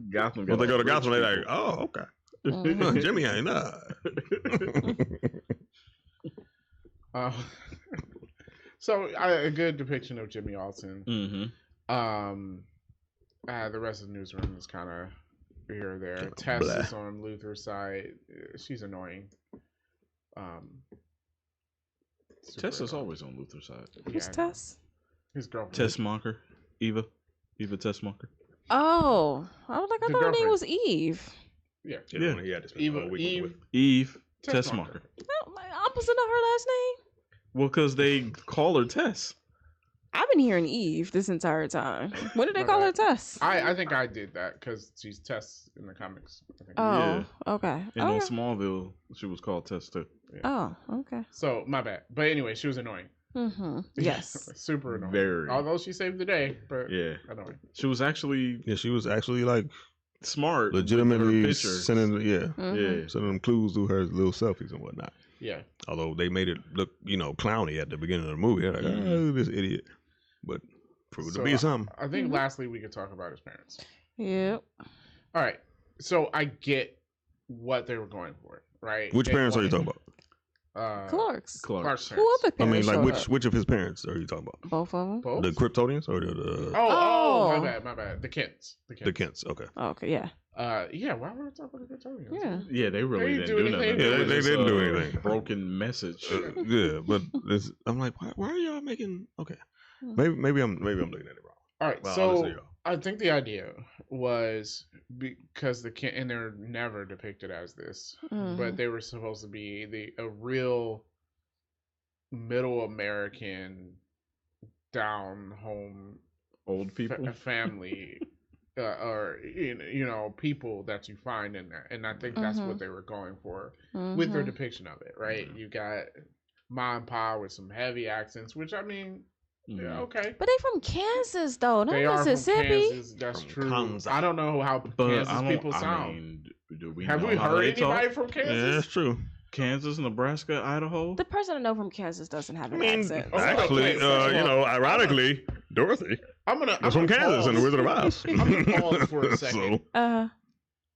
Gotham. When they go to got Gotham, rich they like, oh, okay. Mhm. Jimmy ain't So a good depiction of Jimmy Olsen. Mm-hmm. The rest of the newsroom is kind of here or there. Kinda Tess blah. is on Luther's side. She's annoying. Super Tess is annoying. always on Luther's side. Who's Yeah, Tess? his girlfriend. Tessmacher, Eva Tessmacher. Oh, I was like, I The thought her name girlfriend. was Eve. Yeah. Yeah. He had to spend Eve. the whole weekend with. Eve Tessmacher. Tessmacher. No, like, opposite of her last name. Well, because they call her Tess. I've been hearing Eve this entire time. When did they My call her bad. Tess? I think I did that because she's Tess in the comics. I think. Oh, Yeah. okay. And on Okay. Smallville, she was called Tess too. Oh, okay. So my bad. But anyway, she was annoying. Mm-hmm. Yes. Super annoying. Very. Although she saved the day, but Yeah. annoying. She was actually Yeah, she was actually like smart. with legitimately her pictures. sending Mhm. Yeah. sending them clues through her little selfies and whatnot. Yeah. Although they made it look, clowny at the beginning of the movie. They're like, oh, this idiot. But proved So, to be something. I think Mhm. lastly we could talk about his parents. Yep. All right. So I get what they were going for, right? Which They parents are you wanted- talking about? Clark's. Clark's Who parents. other I mean, parents like showed up? which of his parents are you talking about? Both of them. Both? The Kryptonians or the Oh, Oh. my bad. The Kents. the Kents? Okay. Oh, okay, yeah. Yeah, why would I talk about the Kryptonians? Yeah. Yeah, they really They didn't do do anything. nothing. Yeah, It was they just didn't do a anything. Broken message. Yeah, but I'm like, why are y'all making? Okay, Hmm. maybe I'm looking at it wrong. All right, Well, so honestly, y'all. I think the idea was because the Kent, and they're never depicted as this, Mhm. but they were supposed to be a real middle American down home Old people. family or people that you find in there, and I think that's what Mhm. they were going for with their Mhm. depiction of it, right? You got Ma and Pa with some heavy accents, which I mean, Mhm. yeah, okay. But they from Kansas though, not They are from Mississippi. Kansas. That's From true. Kansas. I don't know how But Kansas I don't. people sound. I mean, do we Have know we how heard they anybody talk? from Yeah, that's Kansas? true. Kansas, Nebraska, Idaho. The person I know from Kansas doesn't have I an mean, accent. Oh, actually, okay, ironically, Dorothy I'm gonna. was from Kansas in The Wizard of Oz. I'm gonna pause for a second. So, Uh,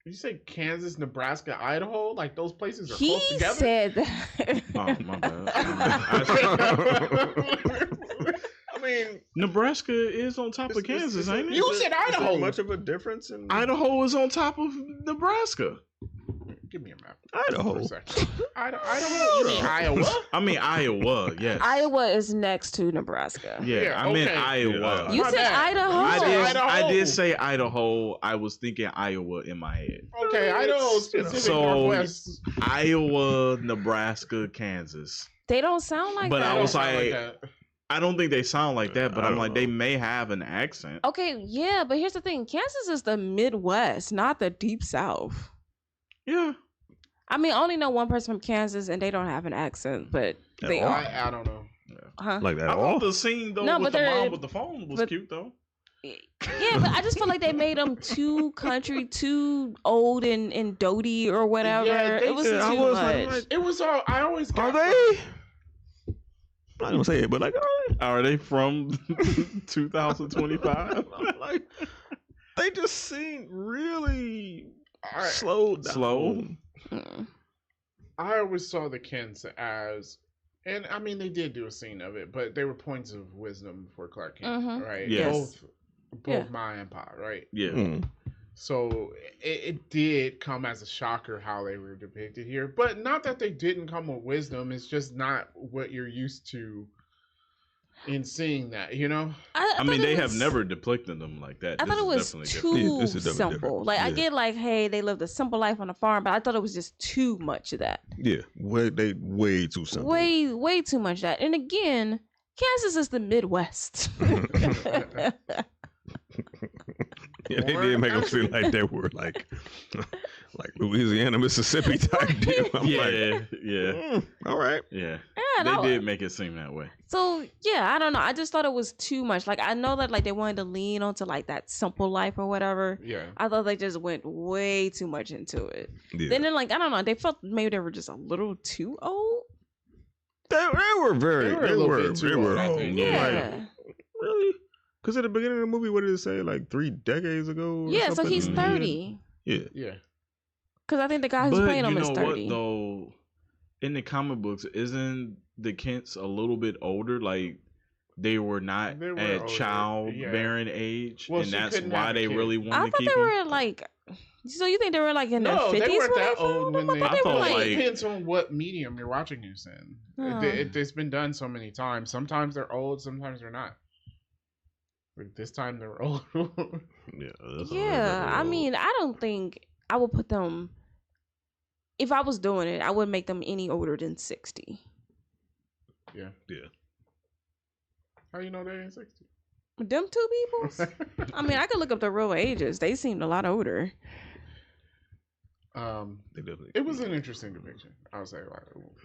Did you say Kansas, Nebraska, Idaho? Like those places are he close together. said that. Oh, my bad. I mean, Nebraska is on top of Kansas, ain't it? You said Idaho. much of a difference in Idaho is on top of Nebraska. give me a map. Idaho? For a second. Idaho? You mean Iowa? I mean Iowa, yes. Iowa is next to Nebraska. Yeah, Yeah, I meant okay. Iowa. You My said bad. Idaho. I Idaho. did say Idaho. I was thinking Iowa in my head. Okay, Idaho, Pacific So- Northwest. Iowa, Nebraska, Kansas. They don't sound like But that. I was Sound like- that. I don't think they sound like that, but I I'm don't like, they know. may have an accent. Okay, yeah, but here's the thing: Kansas is the Midwest, not the Deep South. Yeah. I mean, I only know one person from Kansas, and they don't have an accent, but they all? are. I don't know. Huh? like that I at all. thought the scene though No, with but the they're- mom with the phone was but- cute though. Yeah, but I just feel like they made them too country, too old and doty or whatever. Yeah, they it was said- too I was like, much. It was all. I always Are got they? I'm not gonna say it, but like, Are they from 2025? like, they just seem really All right. slowed down. Slow? Mm. I always saw the Kents as, and I mean they did do a scene of it, but they were points of wisdom for Clark Kent, Mhm. right? Yes. Both Yeah. Ma and Pa, right? Yeah. Mm. So it did come as a shocker how they were depicted here, but not that they didn't come with wisdom. It's just not what you're used to in seeing that, you know? I thought mean, it they have was- never depicted them like that. I This thought it is was definitely too different. Yeah, this is definitely simple. different. Like I Yeah. get like, hey, they lived a simple life on a farm, but I thought it was just too much of that. Yeah, way too simple. Way too much of that. And again, Kansas is the Midwest. Yeah, they did make them seem like they were like Louisiana, Mississippi type deal. I'm like, yeah. All right. Yeah. Yeah, They no. did make it seem that way. So yeah, I don't know. I just thought it was too much. Like I know that like they wanted to lean onto like that simple life or whatever. Yeah. I thought they just went way too much into it. Yeah. Then like I don't know. They felt maybe they were just a little too old. They were very. They were a little bit too old, I old. think. Yeah. Like, really? Because at the beginning of the movie, what did it say? Like 3 decades ago? Or Yeah. So something? he's Mhm. 30. Yeah. Yeah. Because I think the guy who's But playing you him is know 30. what though? In the comic books, isn't the Kents a little bit older? Like they were not They were at older, childbearing age, Well, and she that's couldn't why have a they kid. really I wanted thought to keep they him. were like. So you think they were like in their No, 50s they weren't when that they old found when them? they. I thought they thought, were like- It depends on what medium you're watching this in. Oh. It's been done so many times. Sometimes they're old, sometimes they're not. Like this time they're old. Yeah. that's Yeah, I old. mean, I don't think I would put them. If I was doing it, I wouldn't make them any older than 60. Yeah. Yeah. How you know they ain't 60? Them two people? I mean, I could look up their real ages. They seemed a lot older. They definitely. It was an interesting depiction. I would say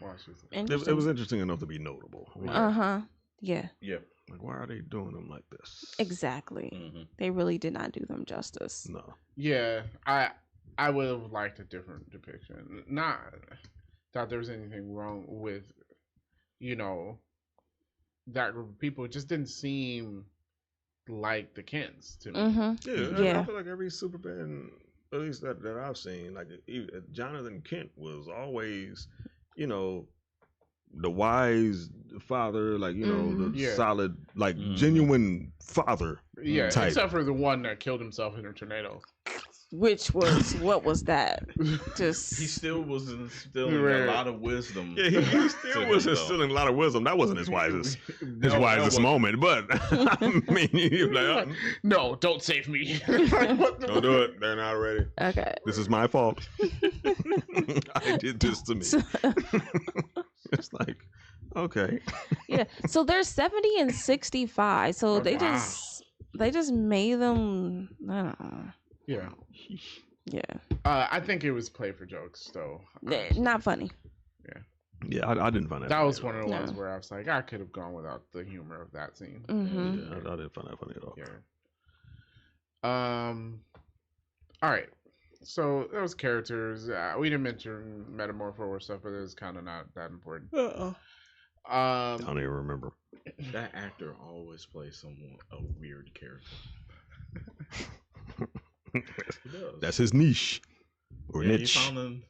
watch this. It was interesting enough to be notable. Uh huh. Yeah, Yeah. Like, why are they doing them like this? exactly. Mm-hmm. They really did not do them justice. No. Yeah, I would have liked a different depiction. Not that there was anything wrong with, that group of people. It just didn't seem like the Kents to me. Mm-hmm. Yeah. I Yeah. feel like every Superman, at least that I've seen, like Jonathan Kent was always, the wise father, like Mhm. the Yeah. solid, like Mhm. genuine father. Yeah, Type. except for the one that killed himself in a tornado. Which was what was that? Just He still was instilling Right. a lot of wisdom. Yeah, he still was instilling a lot of wisdom. That wasn't his wisest moment, but I mean, you're like, No, don't save me. don't do it. They're not ready. okay. This is my fault. I did this to me. It's like, okay. Yeah. So they're 70 and 65. So Oh, they wow. just made them. I don't know. Yeah. Yeah. I think it was play for jokes, though. honestly. Not funny. Yeah, I didn't find that. That funny was at one of all. the ones No. where I was like, I could have gone without the humor of that scene. Mm-hmm. Yeah, I didn't find that funny at all. Yeah. All right. So those characters, we didn't mention Metamorpho or stuff, but it's kind of not that important. I don't even remember. That actor always plays a weird character. He does. That's his niche or Yeah, niche.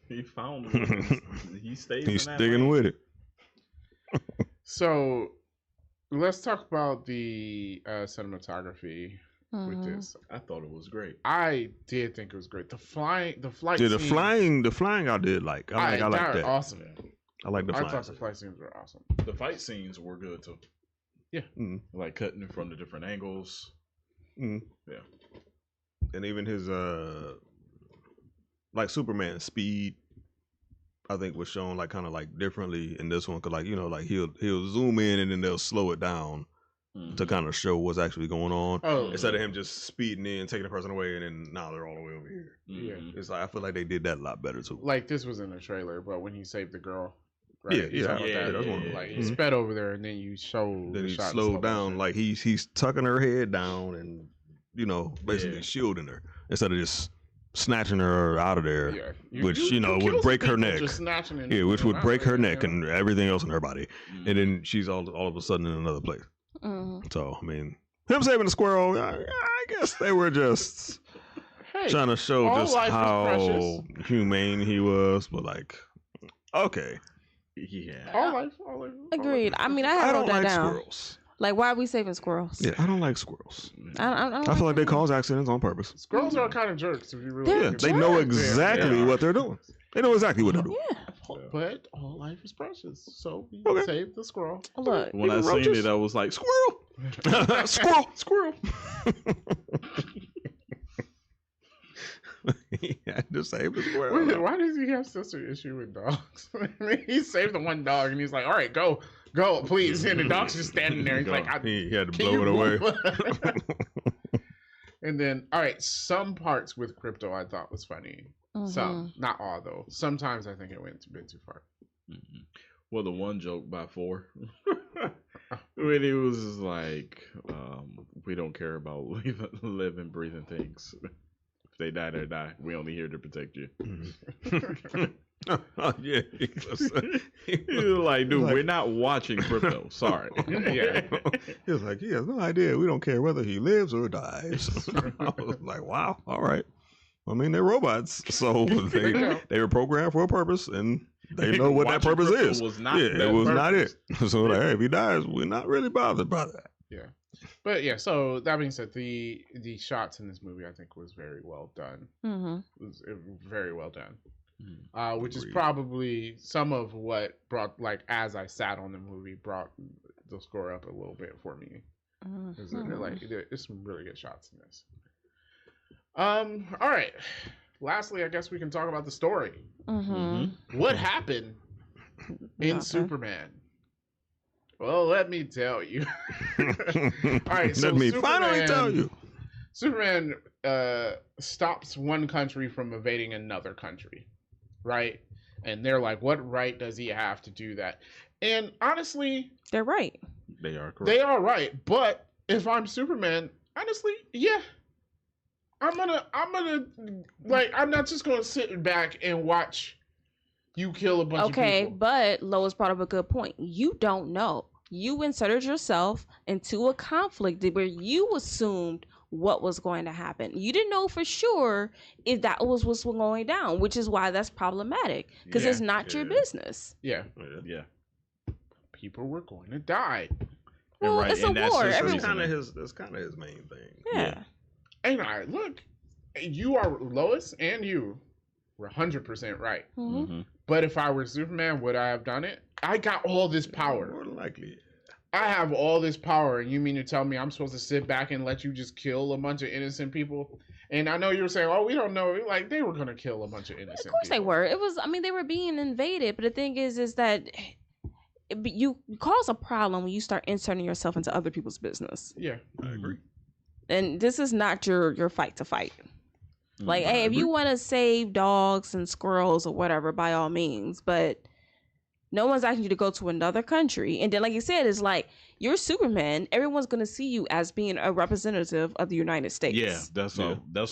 He found him. He stays. He's in that sticking lane. with it. So let's talk about the cinematography with Mhm. this. I thought it was great. I did think it was great. The flight Yeah, the scene- flying I did like. I like they're that. Awesome. I like the I flying. thought the flight scenes were awesome. The fight scenes were good too. Mm, Like cutting it from the different angles. mm. Yeah. And even his like Superman speed, I think was shown like kind of like differently in this one, cause like like he'll zoom in and then they'll slow it down Mhm. to kind of show what's actually going on. Oh, Instead of him just speeding in, taking the person away, and then now they're all the way over here. Mhm. It's like I feel like they did that a lot better too. like this was in the trailer, but when he saved the girl, right? Yeah, You yeah, talking about yeah, that? that's one of them. Like he Mhm. sped over there, and then you show Then the he shot in slowed slow down, motion. like he's tucking her head down and basically Yeah. shielding her instead of just snatching her out of there. Yeah. which, would kill break some her people neck. just snatching and Yeah, which putting would them break out, her neck you know? and everything else in her body, Mhm. and then she's all of a sudden in another place. Mhm. So I mean, him saving the squirrel, I guess they were just Hey, trying to show all just life is how humane he was, but like, okay, Yeah. all life. Agreed. I mean, I I had don't wrote that like down. squirrels. Like, why are we saving squirrels? Yeah, I don't like squirrels. I don't I feel like they squirrels. cause accidents on purpose. Squirrels are kind of jerks if you really. They're Yeah, look at they them. know jerks. exactly Yeah. what they're doing. They know exactly what they're doing. Yeah. But all life is precious, so we Okay. save the squirrel. Look. When I Even seen roaches? it, I was like, squirrel. Squirrel. Yeah, just save the squirrel. Why does he have such an issue with dogs? I mean, he saved the one dog, and he's like, "All right, go, please." And the dog's just standing there. He's like, He had to "Can blow you it away. move?" And then, all right, some parts with Crypto I thought was funny. Some, not all though. Sometimes I think it went a bit too far. Mm-hmm. Well, the one joke by 4, when it was just like, we don't care about living, breathing things. If they die, they die. We only here to protect you. Oh, yeah. He was like, dude, we're not watching Crypto. Sorry. Yeah. He was like, he has no idea. We don't care whether he lives or dies. I was like, wow, all right. I mean, they're robots, so they were programmed for a purpose, and they know what that Watching purpose Crypto is. was not yeah, that it was purpose. not it. So, like, hey, if he dies, we're not really bothered by that. Yeah. But yeah, so that being said, the shots in this movie I think was very well done. It was very well done. Which is probably some of what brought, like, as I sat on the movie, brought the score up a little bit for me. Like, there's some really good shots in this. All right. Lastly, I guess we can talk about the story. What happened in Superman? Well, let me tell you. All right, so let me Superman, finally tell you. Superman stops one country from invading another country, right? And they're like, what right does he have to do that? And honestly, they're right. They are correct. they are right. But if I'm Superman, honestly, yeah. I'm gonna like, I'm not just gonna sit back and watch you kill a bunch of people. Okay, but Lois brought up a good point. You don't know. You inserted yourself into a conflict where you assumed what was going to happen. You didn't know for sure if that was what's going down, which is why that's problematic, because it's not your business. Yeah. People were going to die. Well, right, it's a and that's war. just Everyone- That's kind of his main thing. Yeah. And look, you are, Lois and you were 100% right. But if I were Superman, would I have done it? I got all this power. More than likely. I have all this power, and you mean to tell me I'm supposed to sit back and let you just kill a bunch of innocent people? And I know you were saying, oh, we don't know. Like, they were going to kill a bunch of innocent people. Of course they were. It was, I mean, they were being invaded. But the thing is that you cause a problem when you start inserting yourself into other people's business. Yeah. I agree. And this is not your fight to fight. Like, hey, if you want to save dogs and squirrels or whatever, by all means. But no one's asking you to go to another country. And then, like you said, it's like, you're Superman. Everyone's going to see you as being a representative of the United States. Yeah, that's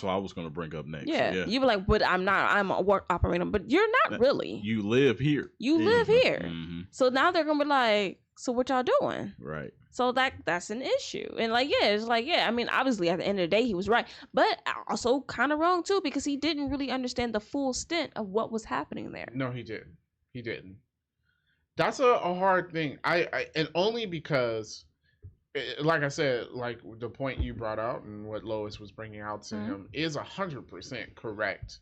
what I was going to bring up next. Yeah. You were like, but I'm not. I'm a work operator. But you're not really. You live here. You live here. So now they're going to be like, so what y'all doing? Right. So that's an issue. And like, yeah, it's like, yeah, I mean, obviously at the end of the day, he was right, but also kind of wrong too, because he didn't really understand the full extent of what was happening there. No, he didn't. He didn't. That's a hard thing. I and only because, like I said, like the point you brought out and what Lois was bringing out to him is 100% correct.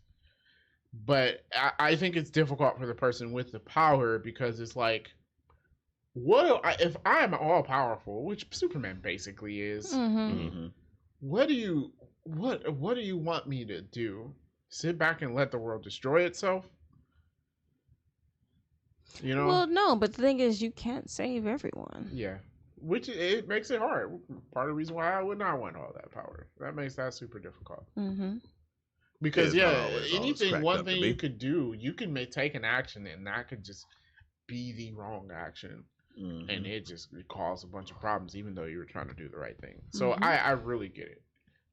But I think it's difficult for the person with the power, because it's like, if I'm all powerful, which Superman basically is, what do you want me to do? Sit back and let the world destroy itself? You know? Well, no, but the thing is, you can't save everyone. Yeah, which it makes it hard. Part of the reason why I would not want all that power. That makes that super difficult. Because anything, one thing you could do, you can take an action, and that could just be the wrong action. And it caused a bunch of problems, even though you were trying to do the right thing. So I really get it.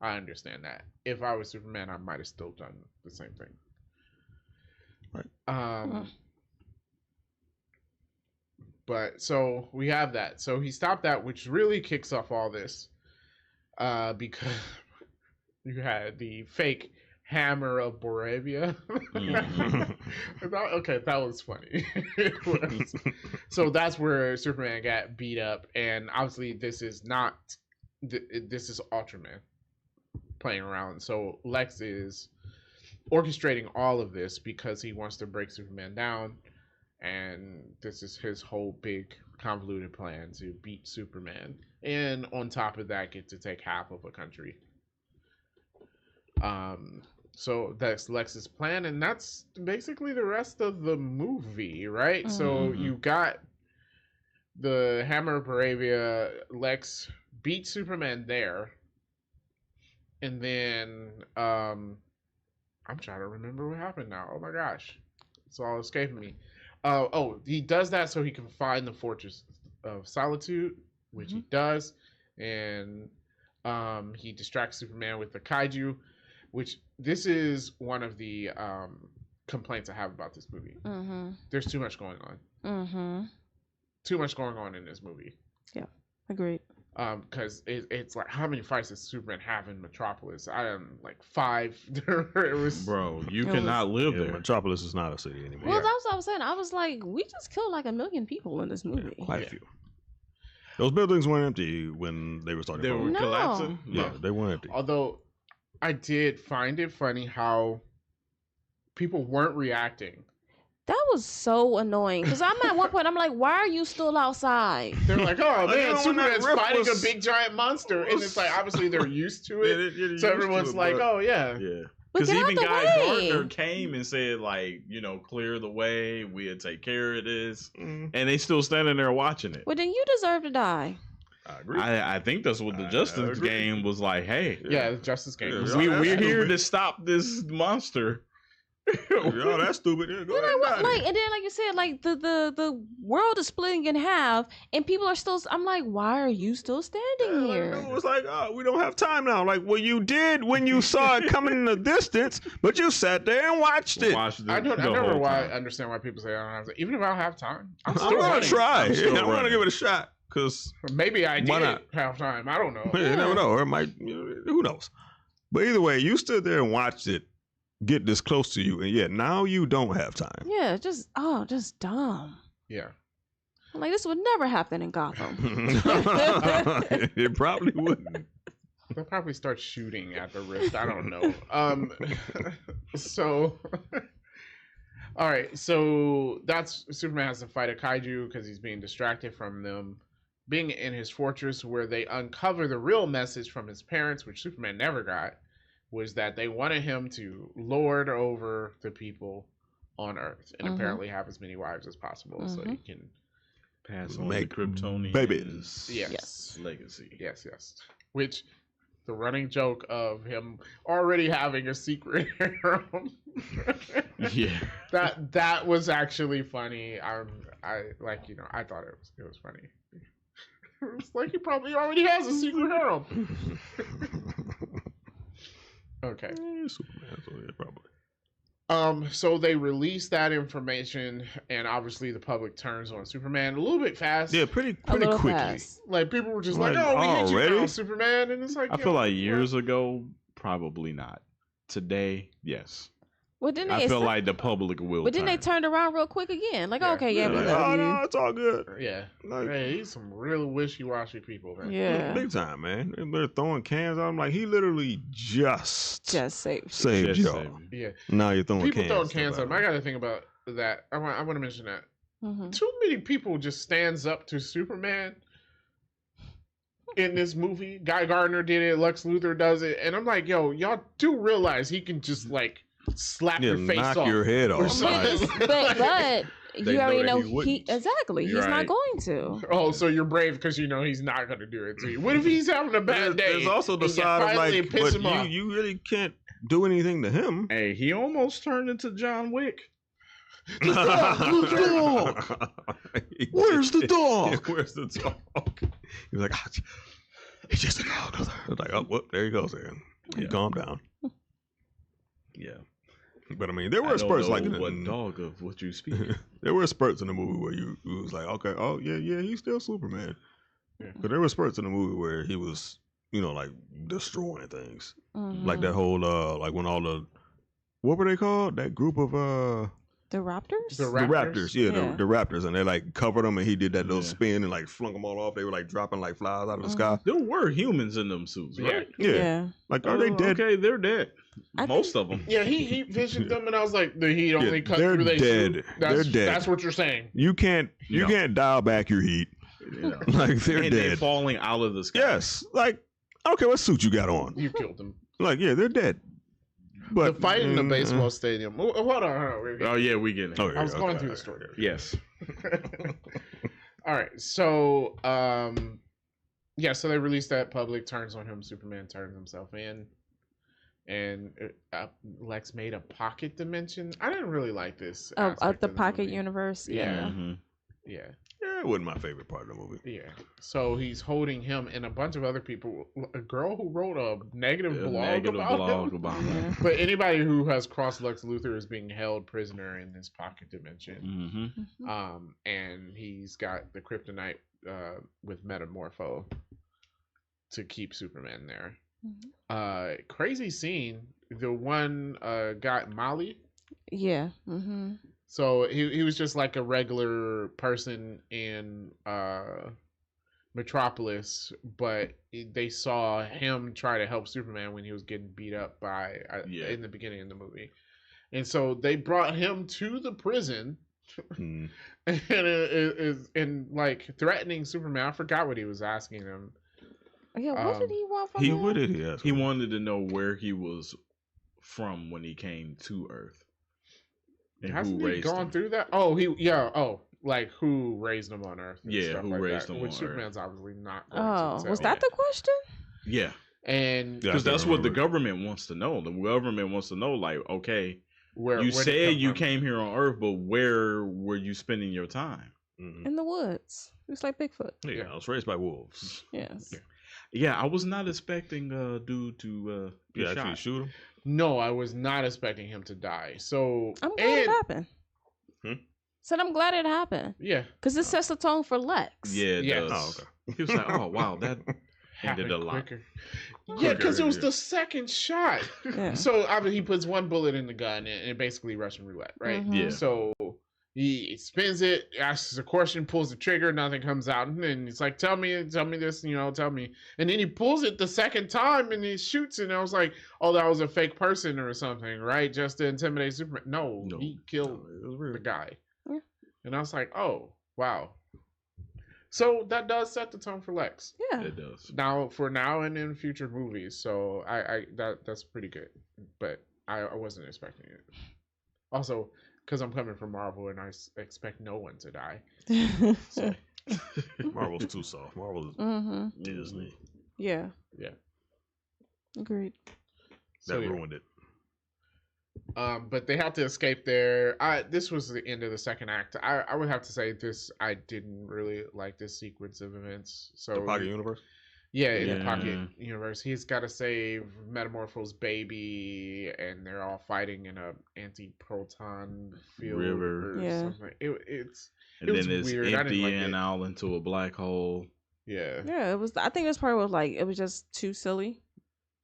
I understand that. If I was Superman, I might have still done the same thing. Right. But so we have that. So he stopped that, which really kicks off all this, because you had the fake Hammer of Boravia. Okay, that was funny. So that's where Superman got beat up, and obviously this is Ultraman playing around. So Lex is orchestrating all of this because he wants to break Superman down, and this is his whole big convoluted plan to beat Superman, and on top of that, get to take half of a country. So that's Lex's plan, and that's basically the rest of the movie, right? So you got the Hammer of Boravia. Lex beat Superman there, And then I'm trying to remember what happened now. Oh my gosh, it's all escaping me. He does that so he can find the Fortress of Solitude, which he does, and he distracts Superman with the kaiju, which this is one of the complaints I have about this movie. There's too much going on. Too much going on in this movie. Yeah, agreed. Because it's like, how many fights does Superman have in Metropolis? I am like 5. It was, Bro, you cannot live Yeah, there. Metropolis is not a city anymore. Well, that's what I was saying. I was like, we just killed like 1 million people in this movie. Quite a few. Those buildings weren't empty when they were starting. They were No. collapsing. Yeah, they weren't empty. although I did find it funny how people weren't reacting. That was so annoying. Because I'm at one point, I'm like, why are you still outside? They're like, oh Like, you man, know, when that Superman's rift fighting was- a big giant monster, and it's like obviously they're used to Yeah, it, you're used so to everyone's it, like, but- oh yeah. Yeah. But Because get out even the Guy way. Gardner came and said, like, clear the way. We'll take care of this. Mm, And they still standing there watching it. Well, then you deserve to die. I agree. I think that's what the I Justice agree. Game was like. Hey, Yeah, the Justice Game. Yeah, was y'all like, we're that's here stupid. to stop this monster. Yo, that's stupid. Yeah, go Then ahead, I and wa- die like, and then like you said, like the world is splitting in half, and people are still. I'm like, why are you still standing Yeah, here? like, it was like, oh, we don't have time now. Like, well, you did when you saw it coming in the distance, but you sat there and watched it. Watch the, I the never whole time. understand why people say I don't have to. Even if I don't have time, I'm I'm still gonna running. try. I'm still I'm gonna running. give it a shot because Maybe I Why did not? have time. I don't know. you never know. Or it might, who knows? But either way, you stood there and watched it get this close to you, and yet now you don't have time. Yeah, just dumb. Yeah. I'm like, this would never happen in Gotham. It probably wouldn't. They'll probably start shooting at the rift. I don't know. So, all right. So that's Superman has to fight a kaiju because he's being distracted from them being in his fortress, where they uncover the real message from his parents, which Superman never got, was that they wanted him to lord over the people on Earth and apparently have as many wives as possible so he can. Pass on Make the Kryptonian babies. Yes. legacy. Yes. Which the running joke of him already having a secret harem. Yeah. That was actually funny. I thought it was funny. It's like he probably already has a secret harem. Okay. Superman, so yeah, probably. So they released that information, and obviously the public turns on Superman a little bit fast. Yeah, pretty A little quickly. fast. Like people were just Like, like, "Oh, we hit you already? now, Superman," and it's like, I yeah, feel like what? years ago, probably not. Today, yes. Well, then I they feel like the public will. but then they turn. turned around real quick again. Like, Yeah. okay, yeah, we Like, love oh you. no, it's all good. Yeah. Like, Hey, he's some real wishy-washy people, man. Yeah, big time, man. They're throwing cans at him. Like, he literally just just saved. saved Just y'all. saving. Yeah. Now you're throwing People cans. throwing cans at at him. I got to think about that. I want to mention that. Mm-hmm. Too many people just stands up to Superman in this movie. Guy Gardner did it. Lex Luthor does it. And I'm like, yo, y'all do realize he can just, like, slap Yeah, your face knock off. your head or off. something. But They you already know know that he wouldn't. exactly. He's Right. not going to. Oh, so you're brave because you know he's not going to do it to you. What if he's having a bad day? There's also the and you side of finally like, piss but him off? you really can't do anything to him. Hey, he almost turned into John Wick. The dog! Where's the dog? Yeah, where's the dog? He was like, he's just a dog. I was like, oh, whoop, there he goes again. Yeah. Calm down. Yeah. But I mean, there I were don't spurts know like in what dog of what you speak. there were spurts in the movie where you was like, okay, oh yeah, he's still Superman. Yeah. But there were spurts in the movie where he was, like destroying things, like Mhm. that whole like when all the what were they called? That group of The Raptors. The the Raptors, yeah, Yeah. The Raptors, and they like covered them, and he did that little Yeah. spin and like flung them all off. They were like dropping like flies out of the sky. There were humans in them suits, Yeah. right? Yeah, like are they Oh, dead? Okay, they're dead. I Most of them. Yeah, he visioned them, and I was like, the heat only cut they're through their dead. suit. They're dead. That's what you're saying. You can't No. dial back your heat. You know. Like they're And they're dead. falling out of the sky. Yes, like I don't care what suit you got on. You killed them. Like yeah, they're dead. But The fight in the baseball stadium. Oh, hold on. Oh yeah, we get it. Okay, I was going okay, through the okay. story. Yes. All right, so so they released that. Public turns on him. Superman turns himself in. and Lex made a pocket dimension. I didn't really like this. Of aspect the of pocket movie. universe. Yeah. Yeah. Mhm. Yeah. Yeah, it wasn't my favorite part of the movie. Yeah. So he's holding him and a bunch of other people. A girl who wrote a negative A blog negative about blog him. about Yeah. him. But anybody who has crossed Lex Luthor is being held prisoner in this pocket dimension. Mhm. And he's got the kryptonite with Metamorpho to keep Superman there. Crazy scene. The one got Molly. Yeah. Mm-hmm. So he was just like a regular person in Metropolis, but they saw him try to help Superman when he was getting beat up by in the beginning of the movie, and so they brought him to the prison, Mm. and it is and like threatening Superman. I forgot what he was asking him. Yeah. What did he want from he him? What did he ask? He for? wanted to know where he was from when he came to Earth. And Hasn't who he raised gone him. through that? Like who raised him on Earth? And Yeah, stuff who like raised that, him which on Earth. Superman's obviously not. Going Oh, to was tell. that the question? Yeah. And Yeah. Because I that's can't what the remember. government wants to know. The government wants to know, like, okay, where you where'd he said come you from? came here on Earth, but where were you spending your time? Mhm. In the woods. It's like Bigfoot. Yeah, I was raised by wolves. Yes. Yeah. Yeah, I was not expecting dude to get Yeah, actually shot. shoot him. No, I was not expecting him to die. So I'm glad it happened. Hmm? Said I'm glad it happened. Yeah, Because it sets the tone for Lex. Yeah, it Yes. does. Oh, okay. He was like, oh, wow, that happened ended a lot. quicker. Yeah, because it was yeah. the second shot. Yeah. So obviously he puts one bullet in the gun and it basically Russian roulette, right? Mhm. Yeah. So he spins it, asks a question, pulls the trigger, nothing comes out, and then he's like, "Tell me this, tell me." And then he pulls it the second time and he shoots it. And I was like, "Oh, that was a fake person or something, right? Just to intimidate Superman." No, No. he killed It was real. the guy. Yeah. And I was like, "Oh, wow." So that does set the tone for Lex. Yeah. It does. Now and in future movies. So that's pretty good. But I wasn't expecting it. Also, because I'm coming from Marvel and I expect no one to die. So Marvel's too soft. Marvel is Mm-hmm. Disney. Yeah. yeah. Agreed. So, That yeah. ruined it. But they had to escape there. This was the end of the second act. I would have to say this. I didn't really like this sequence of events. So The Pocket Universe. yeah, in the Yeah. Pocket Universe, he's got to save Metamorpho's baby, and they're all fighting in a anti-proton field River. or Yeah. something. It's And It was then it's weird. I didn't like emptying it. out into a black hole. yeah. Yeah, it was. I think this part was like it was just too silly.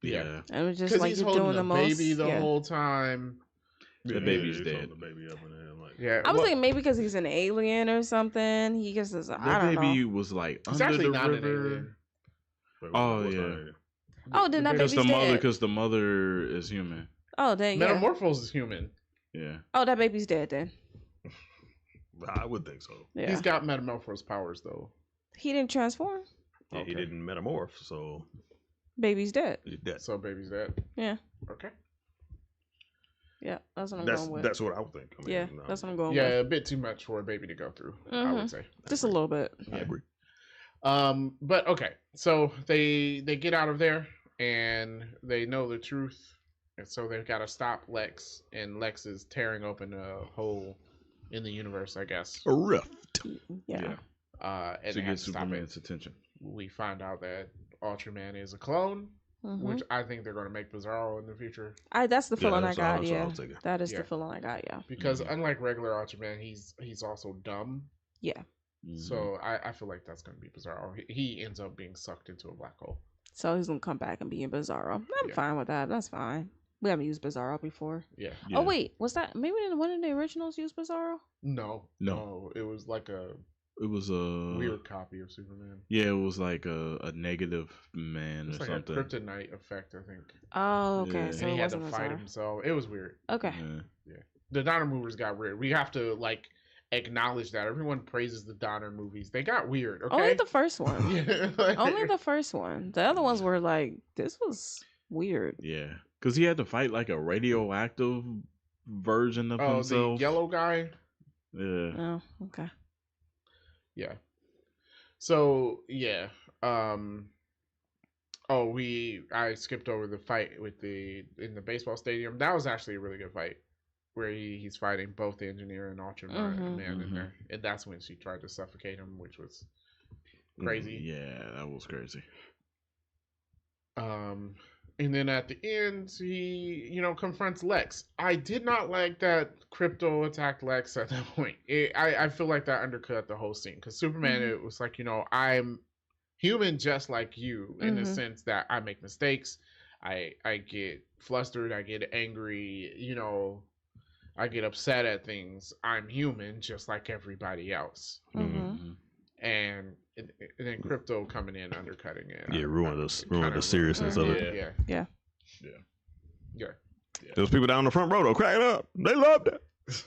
Yeah. And it was just Because like he's you're holding doing the the most. baby the yeah. whole time. The baby's he's dead. holding The baby up in there, like, Yeah, I was well, thinking maybe because he's an alien or something. He just is. The I don't baby know. was like He's under actually the not an river. alien. like, Oh, what's yeah. that? Oh, then that baby- baby's dead. Because the mother is human. Oh, then yeah. Metamorphose is human. Yeah. Oh, that baby's dead then. I would think so. Yeah. He's got Metamorphose powers though. He didn't transform. Yeah, Okay. He didn't metamorph, so Baby's dead. he's dead. So baby's dead. Yeah. Okay. Yeah, that's what I'm That's going with. that's what I would think. I mean, yeah, no, that's what I'm going Yeah, with. a bit too much for a baby to go through. I Mhm. would say. Just a little bit. I agree. But okay, so they get out of there and they know the truth, and so they've got to stop Lex, and Lex is tearing open a hole in the universe, I guess. A rift. Yeah. And To they have get to stop it. Superman's attention. We find out that Ultraman is a clone, Mhm. which I think they're going to make Bizarro in the future, That's the Yeah, feeling I that's what I got. was Yeah, thinking. that is Yeah. the feeling I got. Yeah. because Mhm. unlike regular Ultraman, he's also dumb. Yeah. Mhm. So I feel like that's going to be Bizarro. He ends up being sucked into a black hole. So he's gonna come back and be in Bizarro. I'm Yeah. fine with that. That's fine. We haven't used Bizarro before. Yeah. Yeah. Oh wait, was that maybe one of the originals used Bizarro? No, it was like a It was a weird copy of Superman. Yeah, it was like a negative man It's or like something. a kryptonite effect, I think. Oh, okay. Yeah. So And he it had to wasn't fight Bizarro. himself. It was weird. Okay. Yeah. The Donner movies got weird. We have to like acknowledge that. Everyone praises the Donner movies. They got weird. Okay. Only the first one. yeah, Only the first one. The other ones were like, this was weird. Yeah. Because he had to fight like a radioactive version of Oh, the himself. yellow guy. Yeah. Oh, okay. Yeah. So yeah. Oh, Oh, I skipped over the fight in the baseball stadium. That was actually a really good fight, where he's fighting both the engineer and Ultraman in there, and that's when she tried to suffocate him, which was crazy. Yeah, that was crazy. And then at the end, he confronts Lex. I did not like that Krypto attacked Lex at that point. I feel like that undercut the whole scene because Superman, it was like, I'm human just like you in the sense that I make mistakes. I get flustered. I get angry. I get upset at things. I'm human just like everybody else. And then Krypto coming in undercutting it. Yeah, ruined the seriousness of it. Yeah. Those people down the front row though, cracking up. They loved it.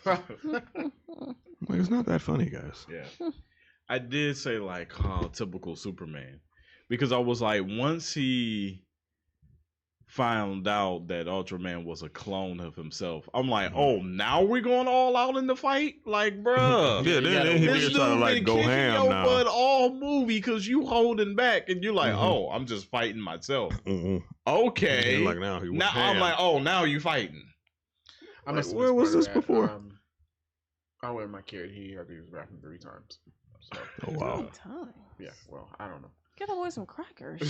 Like, it's not that funny, guys. Yeah. I did say like typical Superman. Because I was like, once he found out that Ultraman was a clone of himself, I'm like, oh, now we're going all out in the fight? Like, bruh. Yeah, then he this did dude try to like been go kicking ham your now. butt all movie because you holding back and you're like, oh, I'm just fighting myself. Okay. Like now he went now ham. I'm like, oh, now you fighting. Like, where was this before? I went with my kid. He was rapping 3 times. So, oh wow. yeah, well, I don't know. Get away some crackers.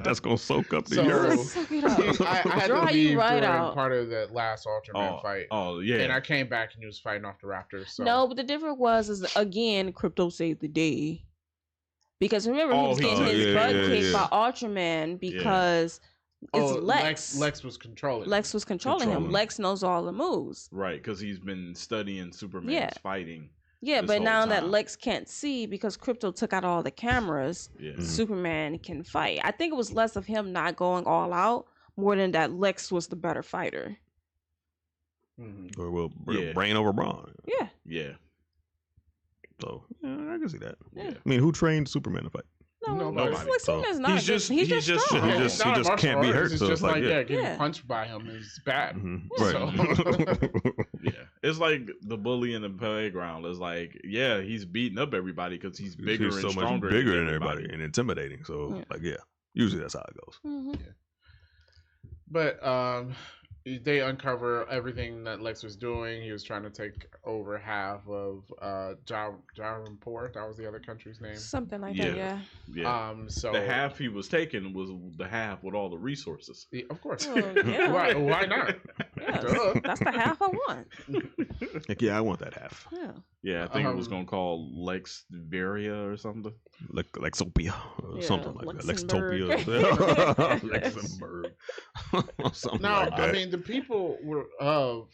That's gonna soak up the So, urine. Suck it up. I had Dry to you leave right during out. part of that last Ultraman fight. Oh, yeah. And I came back and he was fighting off the Raptors. So. No, but the difference is again, Krypto saved the day. Because remember, he was getting his butt kicked by Ultraman because it's Lex. Lex was controlling. Lex was controlling him. Lex knows all the moves. Right, because he's been studying Superman's fighting. Yeah, this but whole now that time. Lex can't see because Krypto took out all the cameras, Superman can fight. I think it was less of him not going all out, more than that Lex was the better fighter. Or brain over brawn. Yeah. Yeah. So I can see that. Yeah. I mean, who trained Superman to fight? No, Nobody. Lex Superman's not. He's just he's just strong. He just can't be hurt. It's So just it's like, getting punched by him is bad. Right. Yeah, it's like the bully in the playground. It's like, yeah, he's beating up everybody because he's bigger He's and so stronger much bigger than everybody and intimidating. So usually that's how it goes. But they uncover everything that Lex was doing. He was trying to take over half of Jaranpur. That was the other country's name. Something like that, yeah. Yeah. So the half he was taking was the half with all the resources. Yeah, of course. Yeah. Why not? Yeah, that's the half I want. Like, yeah, I want that half. Yeah. Yeah, I think it was gonna call Lexveria or something. Lexopia or something like that. Luxembourg. Lextopia. Luxembourg. Something Now, like that. I mean, the people of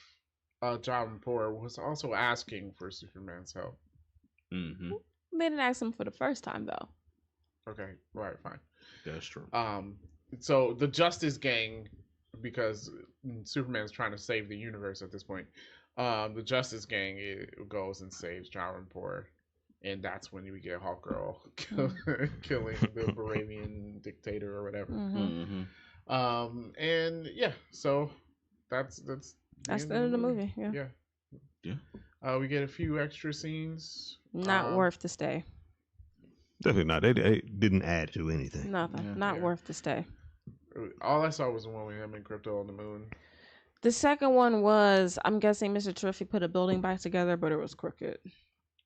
Jaranpur was also asking for Superman's help. Mm-hmm. They didn't ask him for the first time though. Okay, right, fine. That's true. So the Justice Gang, because Superman's trying to save the universe at this point, the Justice Gang goes and saves Jaranpur, and that's when we get Hawkgirl killing the Barabian dictator or whatever. And yeah, so that's the the end of the movie. Yeah. We get a few extra scenes. Not worth to stay. Definitely not. They didn't add to anything. Nothing. Not worth to stay. All I saw was the one with him and Krypto on the moon. The second one was, I'm guessing Mr. Terrific put a building back together, but it was crooked.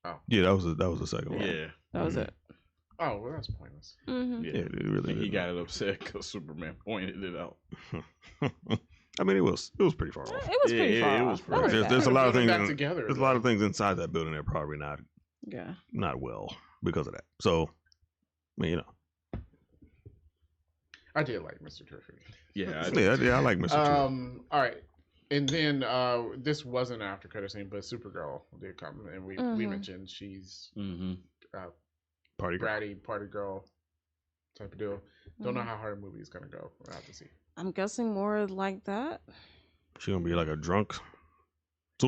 Oh. Yeah, that was the second one. Yeah. That was it. Oh, well, that's pointless. Mm-hmm. Yeah, it really. And he got it upset because Superman pointed it out. I mean, it was pretty far off. It was pretty far. It was off. pretty. There's a lot of things. Together, there's a lot of things inside that building that are probably Yeah. not well because of that. So, I mean, I did like Mr. Terrific. Yeah, I like Mr. Terrific. All right. And then this wasn't an after credit scene, but Supergirl did come, and we mentioned she's Party girl. bratty party girl type of deal. Don't know how her movie is gonna go. We'll have to see. I'm guessing more like that. She gonna be like a drunk Is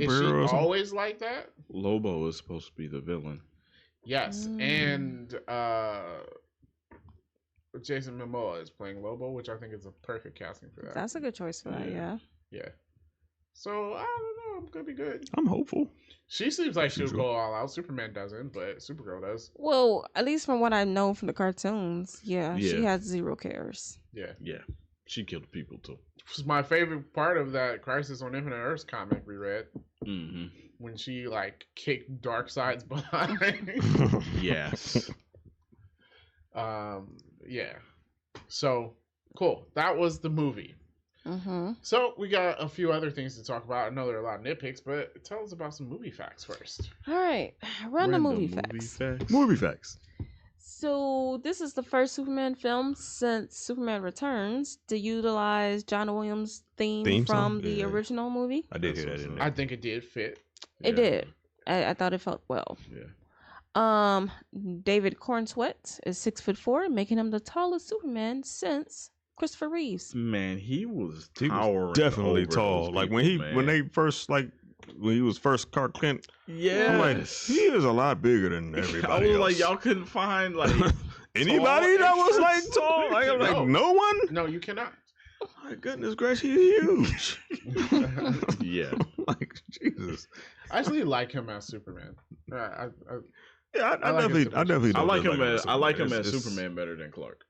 superhero or she something? always like that? Lobo is supposed to be the villain. Yes, and Jason Momoa is playing Lobo, which I think is a perfect casting for that. That's a good choice for that. Yeah. Yeah. So I don't know. I'm gonna be good. I'm hopeful. She seems like As she'll usual. go all out. Superman doesn't, but Supergirl does. Well, at least from what I know from the cartoons, yeah, she Yeah. has zero cares. Yeah. Yeah, she killed people too. This was my favorite part of that Crisis on Infinite Earths comic we read Mm-hmm. when she like kicked Darkseid's behind. Yes. Yeah. So cool. That was the movie. Mm-hmm. So we got a few other things to talk about. I know there are a lot of nitpicks, but tell us about some movie facts first. All right, random movie facts. Movie facts. So this is the first Superman film since Superman Returns to utilize John Williams' theme Theme from song? the Yeah. original movie. I did That's hear that what's in up. there. I think it did fit. It did. I thought it felt well. Yeah. David Cornsweet is 6'4", making him the tallest Superman since Christopher Reeves. Man, he was He was towering definitely over tall. those Like people, when man. they first when he was first Clark Kent, yeah, I'm like, he is a lot bigger than I everybody was else. like, y'all couldn't find like Anybody that was like tall? Like, I'm like, No. no one? No, you cannot. My goodness gracious, he's huge. yeah. Like, Jesus. I actually like him as Superman. Yeah, I like his definitely, I definitely. I don't like him really as I like him It's- as it's- Superman better than Clark.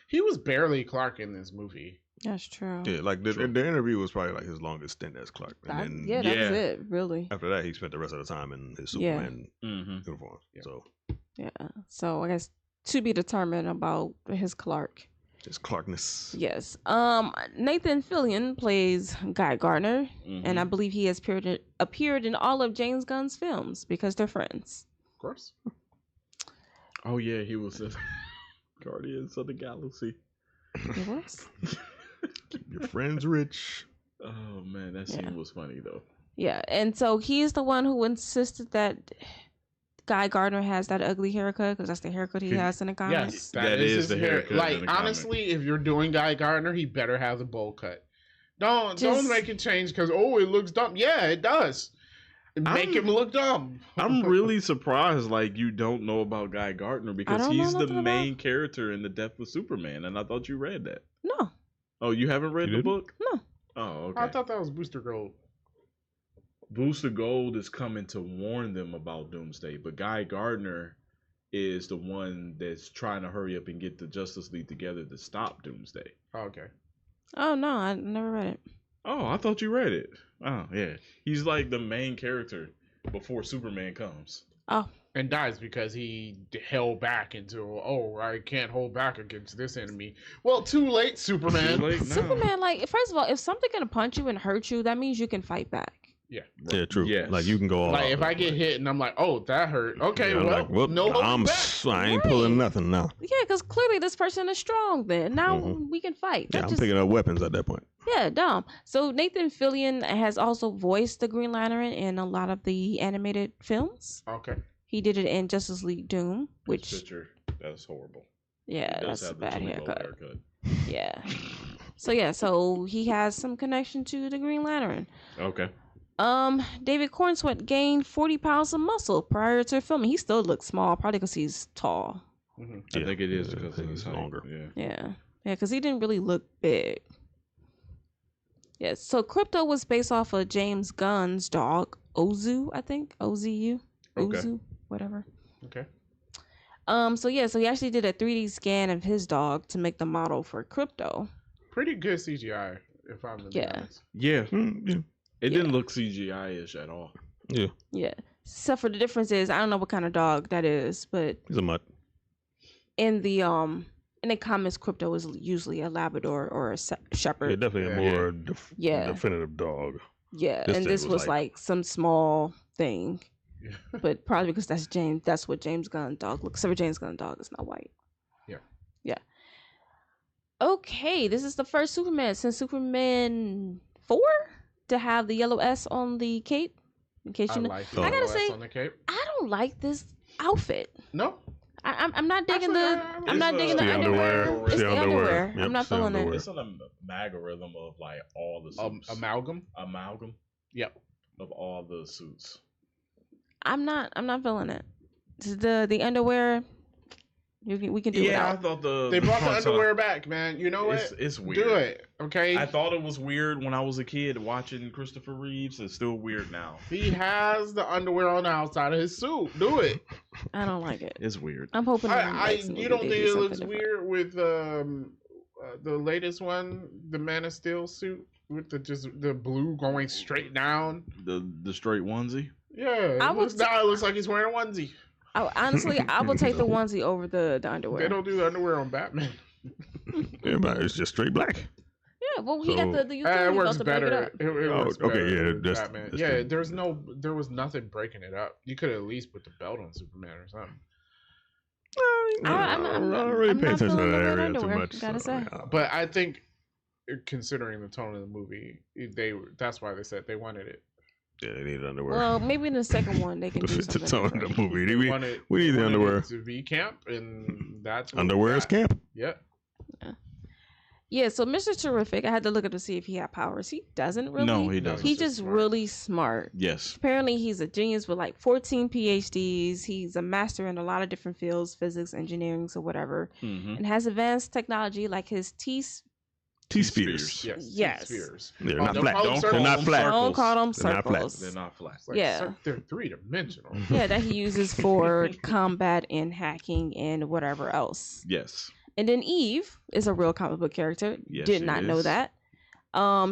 He was barely Clark in this movie. That's true. Yeah, like the Sure. interview was probably like his longest stint as Clark, and then Yeah, that's Yeah. it, really. after that he spent the rest of the time in his Yeah. Superman Mm-hmm. uniform. Yeah. So Yeah. So I guess to be determined about his Clark. just Clarkness. Yes. Nathan Fillion plays Guy Gardner, and I believe he has appeared in all of James Gunn's films because they're friends. Of course. Oh yeah, he was in Guardians of the Galaxy. He was. Keep your friends rich. Oh man, that scene Yeah. was funny though. Yeah, and so he's the one who insisted that Guy Gardner has that ugly haircut because that's the haircut he has in the comics. Yes, That is is his the hair. haircut in Like the comic. honestly, if you're doing Guy Gardner, he better have the bowl cut. Don't Just- make it change because it looks dumb. Yeah, it does. Make I'm- him look dumb. I'm really surprised like you don't know about Guy Gardner because don't know he's the nothing about- main character in The Death of Superman, and I thought you read that. No, Oh, you haven't read You the didn't? book? no. Oh, okay. I thought that was Booster Gold. Booster Gold is coming to warn them about Doomsday, but Guy Gardner is the one that's trying to hurry up and get the Justice League together to stop Doomsday. Oh, okay. Oh no, I never read it. Oh, I thought you read it. Oh, yeah. He's like the main character before Superman comes. Oh, And dies because he held back into, I can't hold back against this enemy. Well, too late, Superman. Too late now. Superman, like, first of all, if something can punch you and hurt you, that means you can fight back. Yeah, true. Yes. Like you can go all Like out if with I it, get like, hit and I'm like, oh, that hurt. Okay, yeah, I'm well, like, well, no holding back. I ain't pulling Right. nothing now. Yeah, because clearly this person is strong then. Now Mhm. we can fight. Yeah, That I'm just- picking up weapons at that point. Yeah, dumb. So Nathan Fillion has also voiced the Green Lantern in a lot of the animated films. Okay. He did it in Justice League Doom, This which, picture, that's horrible. yeah, He does that's a have the bad Jimmy Gold haircut. Yeah. So he has some connection to the Green Lantern. Okay. David Cornsweet gained 40 pounds of muscle prior to filming. He still looks small, probably because he's tall. Hmm. I think it is Yeah, because I think he's it's longer. Yeah. Yeah, because he didn't really look big. Yes, so Crypto was based off of James Gunn's dog, Ozu, I think. OZU? Okay. Ozu, whatever. Okay. So he actually did a 3D scan of his dog to make the model for Crypto. Pretty good CGI, if I'm really Yeah. honest. Yeah. Yeah. It Yeah. didn't look CGI-ish at all. Yeah. Yeah. Except for the difference is I don't know what kind of dog that is, but He's a mutt. in the comics, Crypto is usually a Labrador or a Yeah, Shepherd. definitely a Yeah. more Yeah. definitive dog. Yeah, This and thing this was was like some small thing. Yeah. But probably because that's what James Gunn dog looks. Except for James Gunn dog is not white. Yeah. Yeah. Okay, this is the first Superman since Superman 4 to have the yellow S on the cape. In case I you know, like I the gotta OS say- on the cape. I don't like this outfit. No. I'm not digging Actually, I'm not It's digging the the underwear. underwear. It's It's the the underwear. underwear. I'm not Yep, it's the feeling it. underwear. It's an amalgam of like all the suits. Amalgam. Amalgam Yep. of all the suits. I'm not feeling it. The underwear. We can do Yeah, I without. thought the They brought the fronts underwear back, man. You know what? It's weird. Do it, okay? I thought it was weird when I was a kid watching Christopher Reeves. It's still weird now. He has the underwear on the outside of his suit. Do it. I don't like it. It's weird. I'm hoping. in the I next movie you don't they think do it looks something different. weird with the latest one, the Man of Steel suit with the blue going straight down? The straight onesie. Yeah, I it would looks like he's wearing a onesie. Honestly, I will take the onesie over the underwear. They don't do the underwear on Batman. Yeah, but it's just straight black. Yeah, well, he got So- the It utility works belt to break it better. up. It Oh, works okay, better yeah, with that's- Batman. that's Yeah, true. there was nothing breaking it up. You could at least put the belt on Superman or something. I'm don't really I'm pay not attention to feeling that the red area too underwear, much. gotta say. But I think, considering the tone of the movie, that's why they said they wanted it. yeah, they need underwear. Well, maybe in the second one they can do to something tone different. the movie. They We wanted, we need the wanted underwear. it to be camp, and that's what we Underwear is got. camp. Yep. Yeah, so Mr. Terrific, I had to look up to see if he had powers. He doesn't really. No, he No, doesn't. He's just just smart. really smart. Yes. Apparently, he's a genius with like 14 PhDs. He's a master in a lot of different fields, physics, engineering, so whatever, Mm-hmm. and has advanced technology like his T-spheres. Yes. Yes. Spheres. They're Oh, not don't flat. call them They're circles. not flat. Don't call them They're not flat. circles. They're not flat. It's like Yeah. They're three-dimensional. Yeah, that he uses for combat and hacking and whatever else. Yes. And then Eve is a real comic book character. Yes, Did she not know is. that.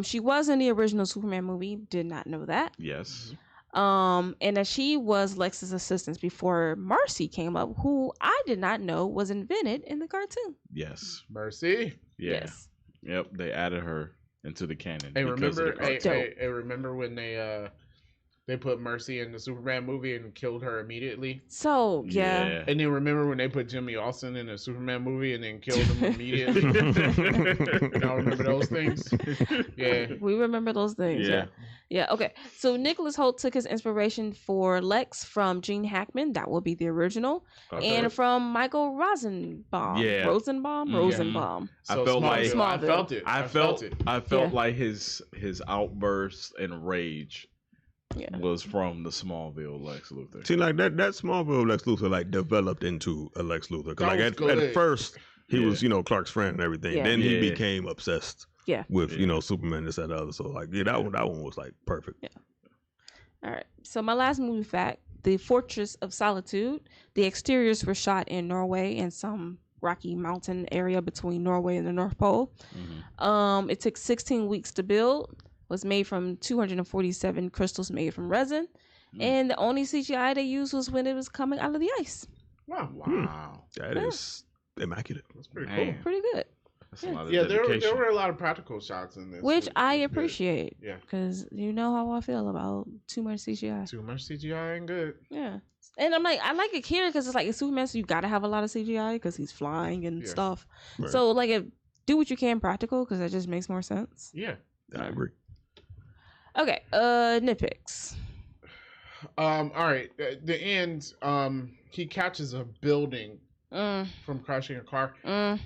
She was in the original Superman movie. Did not know that. Yes. And that she was Lex's assistant before Marcy came up, who I did not know was invented in the cartoon. Yes. Mercy. Yeah. Yes. Yep. They added her into the canon. Hey, because of remember? the Hey, cartoon. hey, remember when they put Mercy in the Superman movie and killed her immediately? So yeah. And then remember when they put Jimmy Olsen in a Superman movie and then killed him immediately? Y'all remember those things? Yeah. We remember those things. Yeah. Yeah. Okay. So Nicholas Holt took his inspiration for Lex from Gene Hackman. That will be the original. Okay. And from Michael Rosenbaum. Yeah. Rosenbaum? Mhm. Rosenbaum. I felt like- I Smallville. felt it. I felt Yeah. like his outburst and rage Yeah. was from the Smallville Lex Luthor. See, like that Smallville Lex Luthor like developed into a Lex Luthor. Cause That like was at good. first he Yeah. was, Clark's friend and everything. Yeah. Then he Yeah. became obsessed Yeah. with, Yeah. Superman, this, that, the other. So like, yeah, that one was like perfect. All right. So my last movie fact: The Fortress of Solitude. The exteriors were shot in Norway in some rocky mountain area between Norway and the North Pole. Mhm. It took 16 weeks to build. Was made from 247 crystals made from resin, Mm. and the only CGI they used was when it was coming out of the ice. Wow. Wow. That Yeah. is immaculate. That's pretty Man. cool. Pretty good, That's a lot of Yeah, dedication. there were a lot of practical shots in this. which I It's good. appreciate Yeah. because you know how I feel about too much CGI. Too much CGI ain't good. Yeah. And I'm like, I like it here because it's like it's Superman, so you gotta have a lot of CGI because he's flying and Yeah. stuff. Right. So like, do what you can practical because that just makes more sense. Yeah. I agree. Okay, nitpicks. All right. At the end, he catches a building Mm, from crashing a car. mm.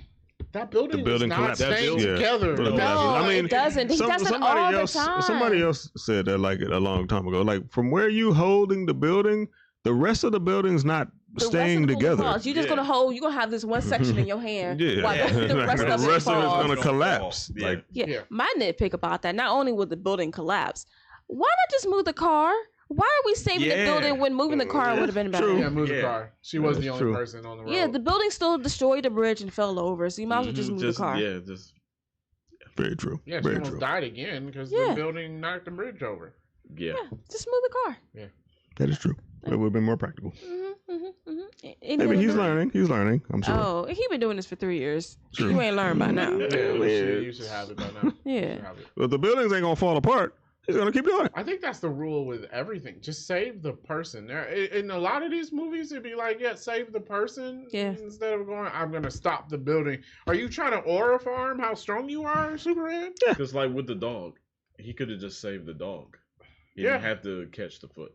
That building, building is not collapsed. That staying building- together. Building No, collapses. I mean, it doesn't. He does it all the time. Somebody else said that like a long time ago. Like from where you holding the building, the rest of the building's not The staying rest of the together. falls. You're just Yeah. gonna hold. You're gonna have this one section in your hand. Yeah, While the Like, rest of it is falls. gonna Gonna collapse. fall. Yeah. Like Yeah. Yeah. My nitpick about that, not only will the building collapse, why not just move the car? Why are we saving the Yeah. building when moving the car would have been better? True. Yeah, move the Yeah. car. She was That's the only true. person on the road. Yeah, the building still destroyed the bridge and fell over, so you might as well just Mhm. move the car. Yeah, just very true. Yeah, she very almost true. died again because Yeah. the building knocked the bridge over. yeah. Yeah, just move the car. That is true. It would have been more practical. Maybe he's learning. He's learning. I'm sure. Oh, he been doing this for 3 years. True. You ain't learned by now. Yeah, Yeah. you should have it by now. You Yeah. should have it. But the buildings ain't gonna fall apart. He's gonna keep doing it. I think that's the rule with everything. Just save the person. In a lot of these movies, it'd be like, yeah, save the person. Yeah. Instead of going, I'm going to stop the building. Are you trying to aura farm how strong you are, Superman? Because like with the dog, he could have just saved the dog. He Yeah. didn't have to catch the foot.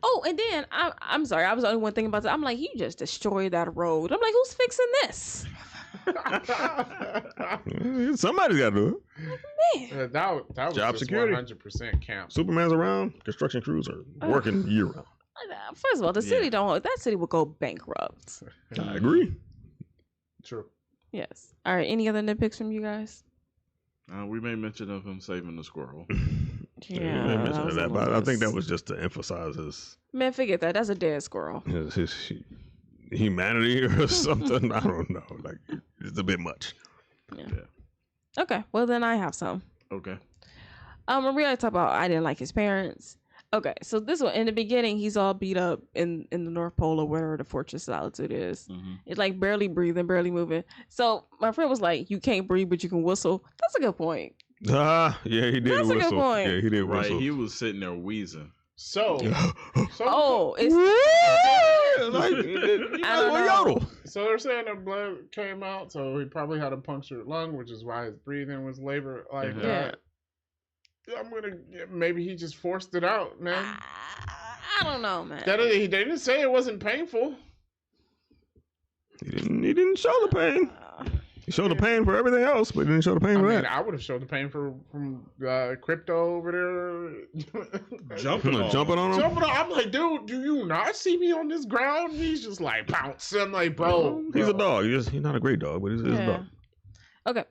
Oh, and then I'm sorry, I was the only one thinking about that. I'm like, you just destroyed that road. I'm like, who's fixing this? Somebody's got to do it. Man. that was Job just security. 100% camp. Superman's around. Construction crews are working year round. First of all, the Yeah. city that city would go bankrupt. I agree. True. Yes. All right. Any other nitpicks from you guys? We made mention of him saving the squirrel. Yeah, Yeah, they mentioned was that, a but I think that little- was just to emphasize his Man, forget that. That's a dead squirrel. his humanity or something. I don't know. Like it's a bit much. Okay. Well, then I have some. Okay. We already talked about I didn't like his parents. Okay, so this one in the beginning, he's all beat up in the North Pole or wherever the Fortress Solitude is. Mhm. It's like barely breathing, barely moving. So my friend was like, "You can't breathe, but you can whistle." That's a good point. Ah, yeah, he did That's a good whistle. point. Yeah, he did Right. whistle. He was sitting there wheezing. So, Oh, it's like, I don't know. yodel. So they're saying the blood came out, so he probably had a punctured lung, which is why his breathing was labored like Mhm. that. I'm gonna maybe he just forced it out, man. I don't know, man. They didn't say it wasn't painful. He didn't show the pain. He showed the pain for everything else, but he didn't show the pain I for mean, that. I would have showed the pain from Crypto over there. Jumping on Jumping on him. Jumping on, I'm like, dude, do you not see me on this ground? He's just like pounce. I'm like, bro, He's a bro. dog. He's not a great dog, but he's a dog. Okay.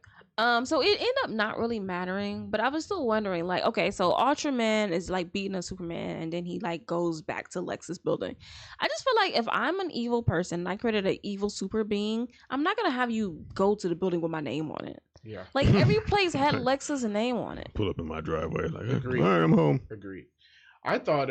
So it ended up not really mattering, but I was still wondering, like, okay, so Ultraman is like beating a Superman, and then he like goes back to Lex's building. I just feel like if I'm an evil person and I created an evil super being, I'm not gonna have you go to the building with my name on it. Yeah, Like every place had Lex's name on it. Pull up in my driveway, like, Agreed. all right, I'm home. agreed. I thought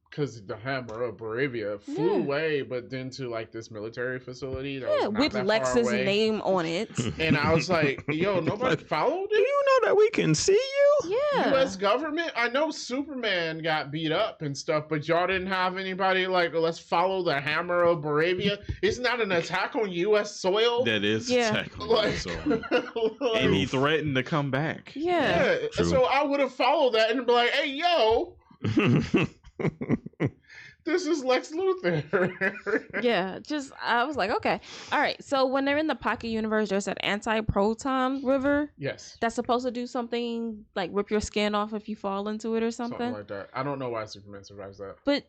because the Hammer of Baravia flew Yeah. away, but then to like this military facility that Yeah, was not with that far Lex's away. name on it. And I was like, yo, nobody Like, followed Do it? you know that we can see you? Yeah. U.S. government? I know Superman got beat up and stuff, but y'all didn't have anybody like, let's follow the Hammer of Baravia. Isn't that an attack on U.S. soil? That is Yeah. technically Like, so. like, And he threatened to come back. Yeah. yeah. True. So I would have followed that and be like, hey, yo, this is Lex Luthor. Yeah, just I was like, okay, all right. So when they're in the Pocket Universe, there's an anti-proton river Yes. that's supposed to do something like rip your skin off if you fall into it or Something something. like that. I don't know why Superman survives that. But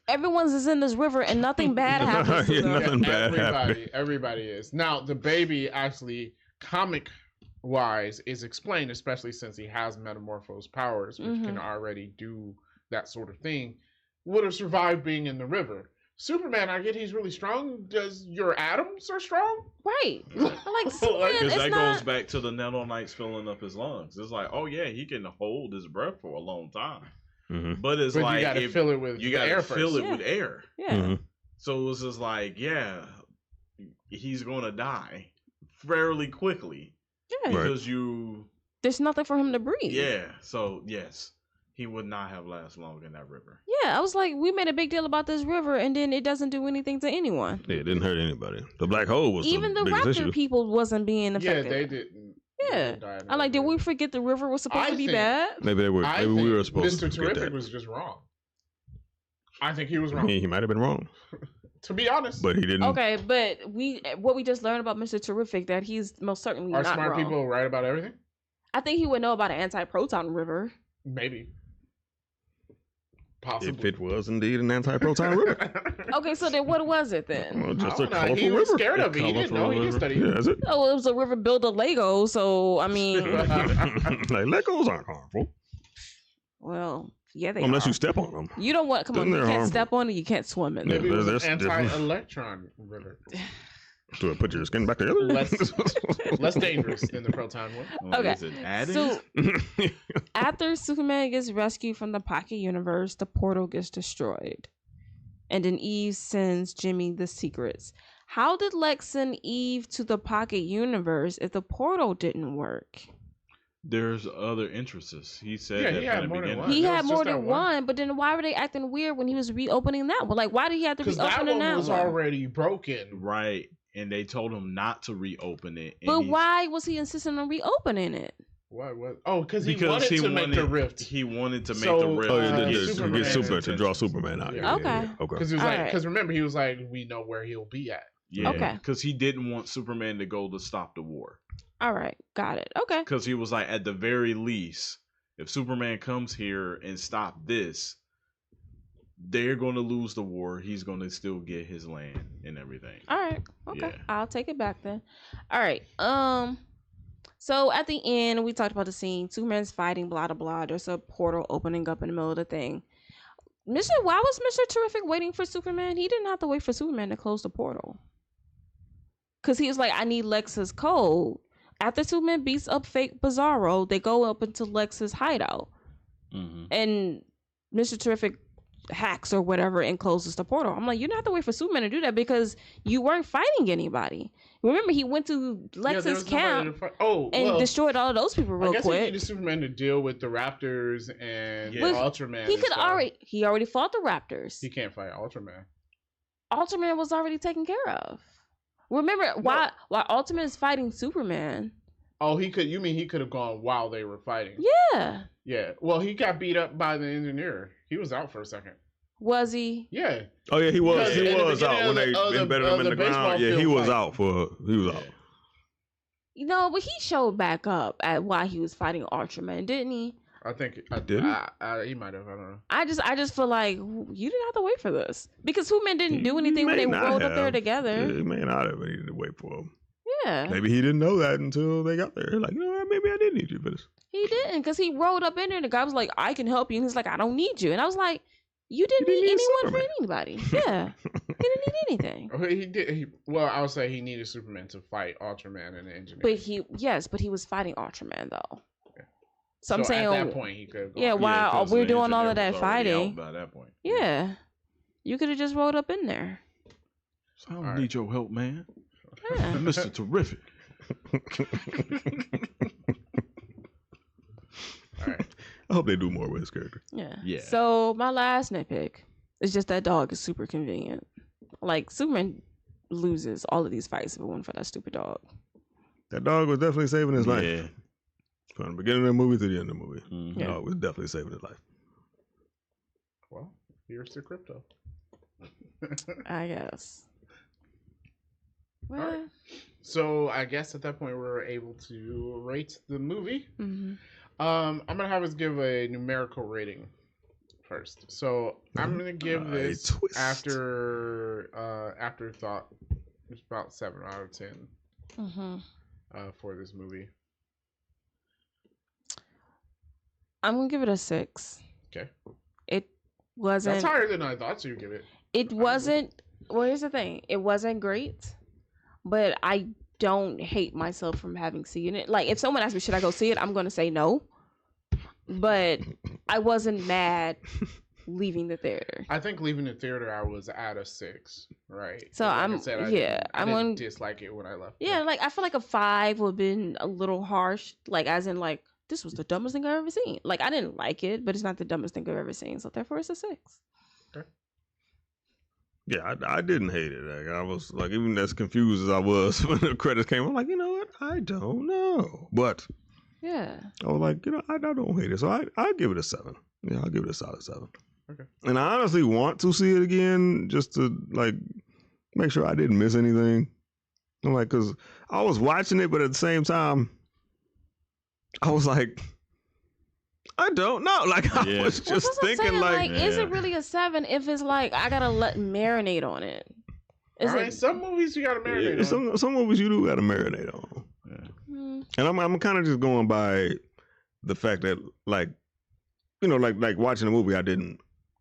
everyone's is in this river and nothing bad happens to Yeah, them. nothing bad happened. Everybody is. Now, the baby actually, comic wise, is explained, especially since he has metamorphosed powers, which can already do that sort of thing, would have survived being in the river. Superman, I get he's really strong. Does your atoms are strong? Right. Like Superman, Because it's that not. goes back to the Nanomites filling up his lungs. It's like, oh yeah, he can hold his breath for a long time. Mhm. But it's But like you got to if fill it with you the got air to first. fill it Yeah. with air. Yeah. Mhm. So it's just like, yeah, he's gonna die fairly quickly Yeah. Right. because you, There's nothing for him to breathe. yeah. So yes, he would not have lasted long in that river. Yeah. I was like, we made a big deal about this river, and then it doesn't do anything to anyone. Yeah, it didn't hurt anybody. The black hole was Even the biggest raptor issue. people wasn't being Yeah, affected. they didn't. Yeah. didn't die in I'm like, did that we river. forget the river was supposed I to be think- bad? Maybe they were. I Maybe we think were supposed Mr. to forget Terrific that. was just wrong. I think he was wrong. He might have been wrong, To be honest, but he didn't. Okay, but what we just learned about Mr. Terrific that he's most certainly are not smart wrong. people right about everything? I think he would know about an anti-proton river. Maybe. If Possibly. it was indeed an anti-proton river, Okay, so then what was it then? well, just I a don't know. colorful He was river. scared of it. He didn't know. He didn't study. Yeah, is it? Oh, it was a river built of Lego, so I mean, like Legos aren't harmful well, yeah, they unless are. you step on them. You don't want. Come on, Then you they're can't harmful. step on it. You can't swim in it. Maybe it was There's an different- anti-electron river. Do it put your skin back together? Less dangerous than the proton one. Like, Okay, is it added? So after Superman gets rescued from the Pocket Universe, the portal gets destroyed, and then Eve sends Jimmy the secrets. How did Lex send Eve to the Pocket Universe if the portal didn't work? There's other interests. He said Yeah, that he from had the more than beginning. one. He there had was more just than that one. one, but then why were they acting weird when he was reopening that one? Like, why did he have to Because reopen that one that was one? already broken. Right. And they told him not to reopen it. And But he- why was he insisting on reopening it? What? Oh, because he Because wanted he to wanted make the rift. He wanted to make So, the rift. Oh, yeah, Uh, to get get Superman Super to draw attention. Superman out. Yeah. Okay. Because Okay. he was All like, right. because remember, he was like, we know where he'll be at. Yeah. Okay. Because he didn't want Superman to go to stop the war. All right, got it. Okay. Because he was like, at the very least, if Superman comes here and stop this, they're going to lose the war. He's going to still get his land and everything. All right. Okay. Yeah. I'll take it back then. All right. So at the end, we talked about the scene. Superman's fighting, blah blah blah. There's a portal opening up in the middle of the thing. Why was Mr. Terrific waiting for Superman? He didn't have to wait for Superman to close the portal. Cause he was like, I need Lex's code. After Superman beats up fake Bizarro, they go up into Lex's hideout. Mm-hmm. And Mr. Terrific hacks or whatever and closes the portal. I'm like, you don't have to wait for Superman to do that because you weren't fighting anybody. Remember, he went to Lex's camp and destroyed all of those people real quick. He needed Superman to deal with the Raptors and Ultraman. He already fought the Raptors. He can't fight Ultraman. Ultraman was already taken care of. Remember, while Ultraman is fighting Superman. Oh, he could. You mean he could have gone while they were fighting? Yeah. Yeah. Well, he got beat up by the engineer. He was out for a second. Was he? Yeah. Oh yeah, he was. He was out when they embedded him in the ground. Yeah, he was out. He was out. You know, but he showed back up at why he was fighting Ultraman, didn't he? I think did he might have. I don't know. I just feel like you didn't have to wait for this because Superman didn't do anything when they rolled up there together. Yeah, he may not have needed to wait for him. Yeah. Maybe he didn't know that until they got there. Like, you know what? Maybe I did need you for this. He didn't, because he rolled up in there and the guy was like, I can help you. And he's like, I don't need you. And I was like, you didn't need anyone for anybody. Yeah. He didn't need anything. He did. Well, I would say he needed Superman to fight Ultraman and the engineer. But he was fighting Ultraman though. Yeah. So I'm saying at that point he could. Yeah, while we're doing all of that fighting. By that point. Yeah. You could have just rolled up in there. So I don't need your help, man. Yeah. Mr. Terrific. All right. I hope they do more with his character. Yeah. Yeah. So my last nitpick is just that dog is super convenient. Like Superman loses all of these fights if it wasn't for that stupid dog. That dog was definitely saving his life. Yeah. From the beginning of the movie to the end of the movie. Mm-hmm. Yeah. Dog was definitely saving his life. Well, here's the crypto. I guess. Well, All right. So I guess at that point we're able to rate the movie. mm-hmm. I'm gonna have us give a numerical rating first. So I'm gonna give this after thought. It's about 7 out of 10 Mm-hmm. For this movie. I'm gonna give it a 6. Okay. It wasn't. That's higher than I thought you'd give it. It wasn't. Well, here's the thing. It wasn't great, but I don't hate myself from having seen it. Like, if someone asks me, should I go see it? I'm gonna say no. But I wasn't mad leaving the theater. I think leaving the theater, I was at a 6, right? So like I'm I said, I I'm didn't on. dislike it when I left. Yeah, like I feel like a 5 would have been a little harsh. Like, as in, like, this was the dumbest thing I've ever seen. Like, I didn't like it, but it's not the dumbest thing I've ever seen. So therefore, it's a 6. Okay. Yeah, I didn't hate it. Like, I was like, even as confused as I was when the credits came, I'm like, you know what? I don't know. But yeah, I was like, you know, I don't hate it. So I'll give it a 7. Yeah, I'll give it a solid 7. Okay. And I honestly want to see it again just to like make sure I didn't miss anything. I'm like, because I was watching it, but at the same time, I was like, I don't know. Like, I was just thinking, like, is it really a 7 if it's like I gotta let marinate on it? All right, some movies you gotta marinate on. Some movies you do gotta marinate on. Mm. And I'm kind of just going by the fact that, like, you know, like watching the movie,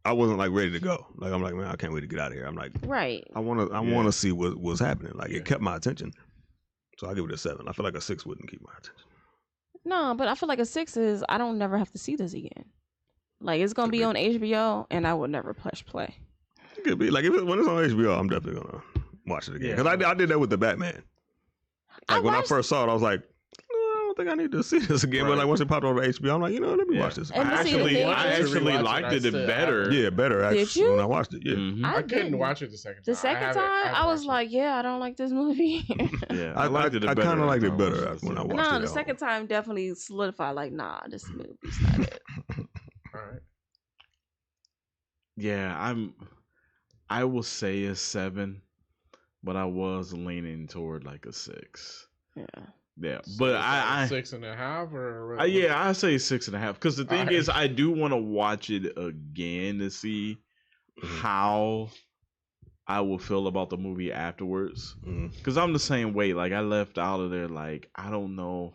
I wasn't like ready to go. Like, I'm like, man, I can't wait to get out of here. I'm like, right. I want to see what was happening. Like, it kept my attention. So I give it a 7. I feel like a 6 wouldn't keep my attention. No, but I feel like a 6 is I don't never have to see this again. Like, it's gonna be on HBO, and I would never push play. It could be like when it's on HBO, I'm definitely gonna watch it again. Because I did that with the Batman. Like, when I first saw it, I was like, I don't think I need to see this again. Right. But like once it popped over HBO, I'm like, you know, let me watch this. I actually liked it better. Yeah, better. Actually, did you? When I watched it, yeah. Mm-hmm. I couldn't watch it the second time. The second time, I was like, yeah, I don't like this movie. Yeah, I liked it. I kind of liked it better when I watched it. No, the second time definitely solidified. Like, nah, this movie's not it. All right. Yeah, I will say a 7, but I was leaning toward like a 6. Yeah. Yeah, So but is that I 6.5 or I say 6.5 because the thing Alright. is I do want to watch it again to see how I will feel about the movie afterwards. Mhm. Because I'm the same way. Like, I left out of there, like, I don't know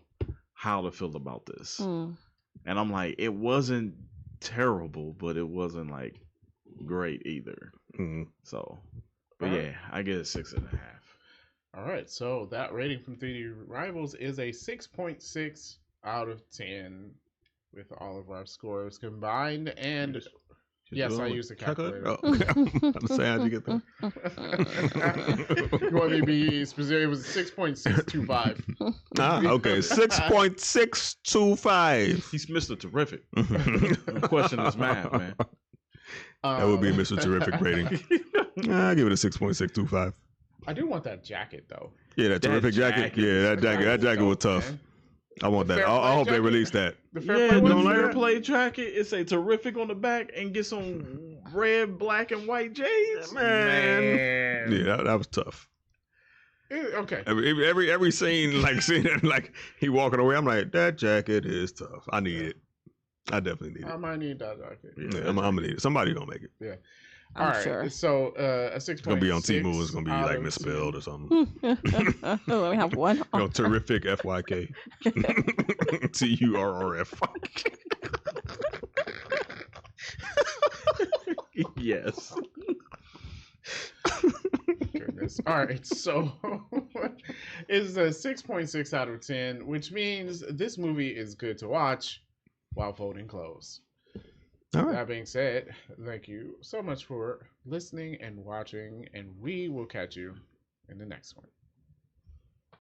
how to feel about this. Mm. And I'm like, it wasn't terrible, but it wasn't, like, great either. Mhm. So, but Alright. yeah, I get a 6.5. All right, so that rating from 3D Rivals is a 6.6 out of 10 with all of our scores combined. And yes, I used a calculator. Oh, okay. I'm about to say, how'd you get that? You want me to be specific? It was 6.625. Okay, 6.625. He's Mr. Terrific. The question is math, man. That would be Mr. Terrific rating. I'll give it a 6.625. I do want that jacket though. Yeah, that terrific jacket. jacket Yeah, that jacket was Dope, tough. man. I want The that. fair I play hope they jacket? release that. The fair Yeah, play the one? like fair that? play jacket. It's a terrific on the back and get some red, black, and white J's. Man. Yeah, that was tough. Okay. Every scene, like seeing it, like he walking away, I'm like, that jacket is tough. I need it. I definitely need I it. might need that jacket. Yeah, I'm gonna need it. Somebody gonna make it. I'm All right. sure. So a 6.6. It's gonna be on Temu. It's gonna be out like of misspelled or 10. something. Let me have one. Terrific FYK. TURRF. Yes. Goodness. All right. So it's a 6.6 out of 10, which means this movie is good to watch while folding clothes. All right. That being said, thank you so much for listening and watching, and we will catch you in the next one.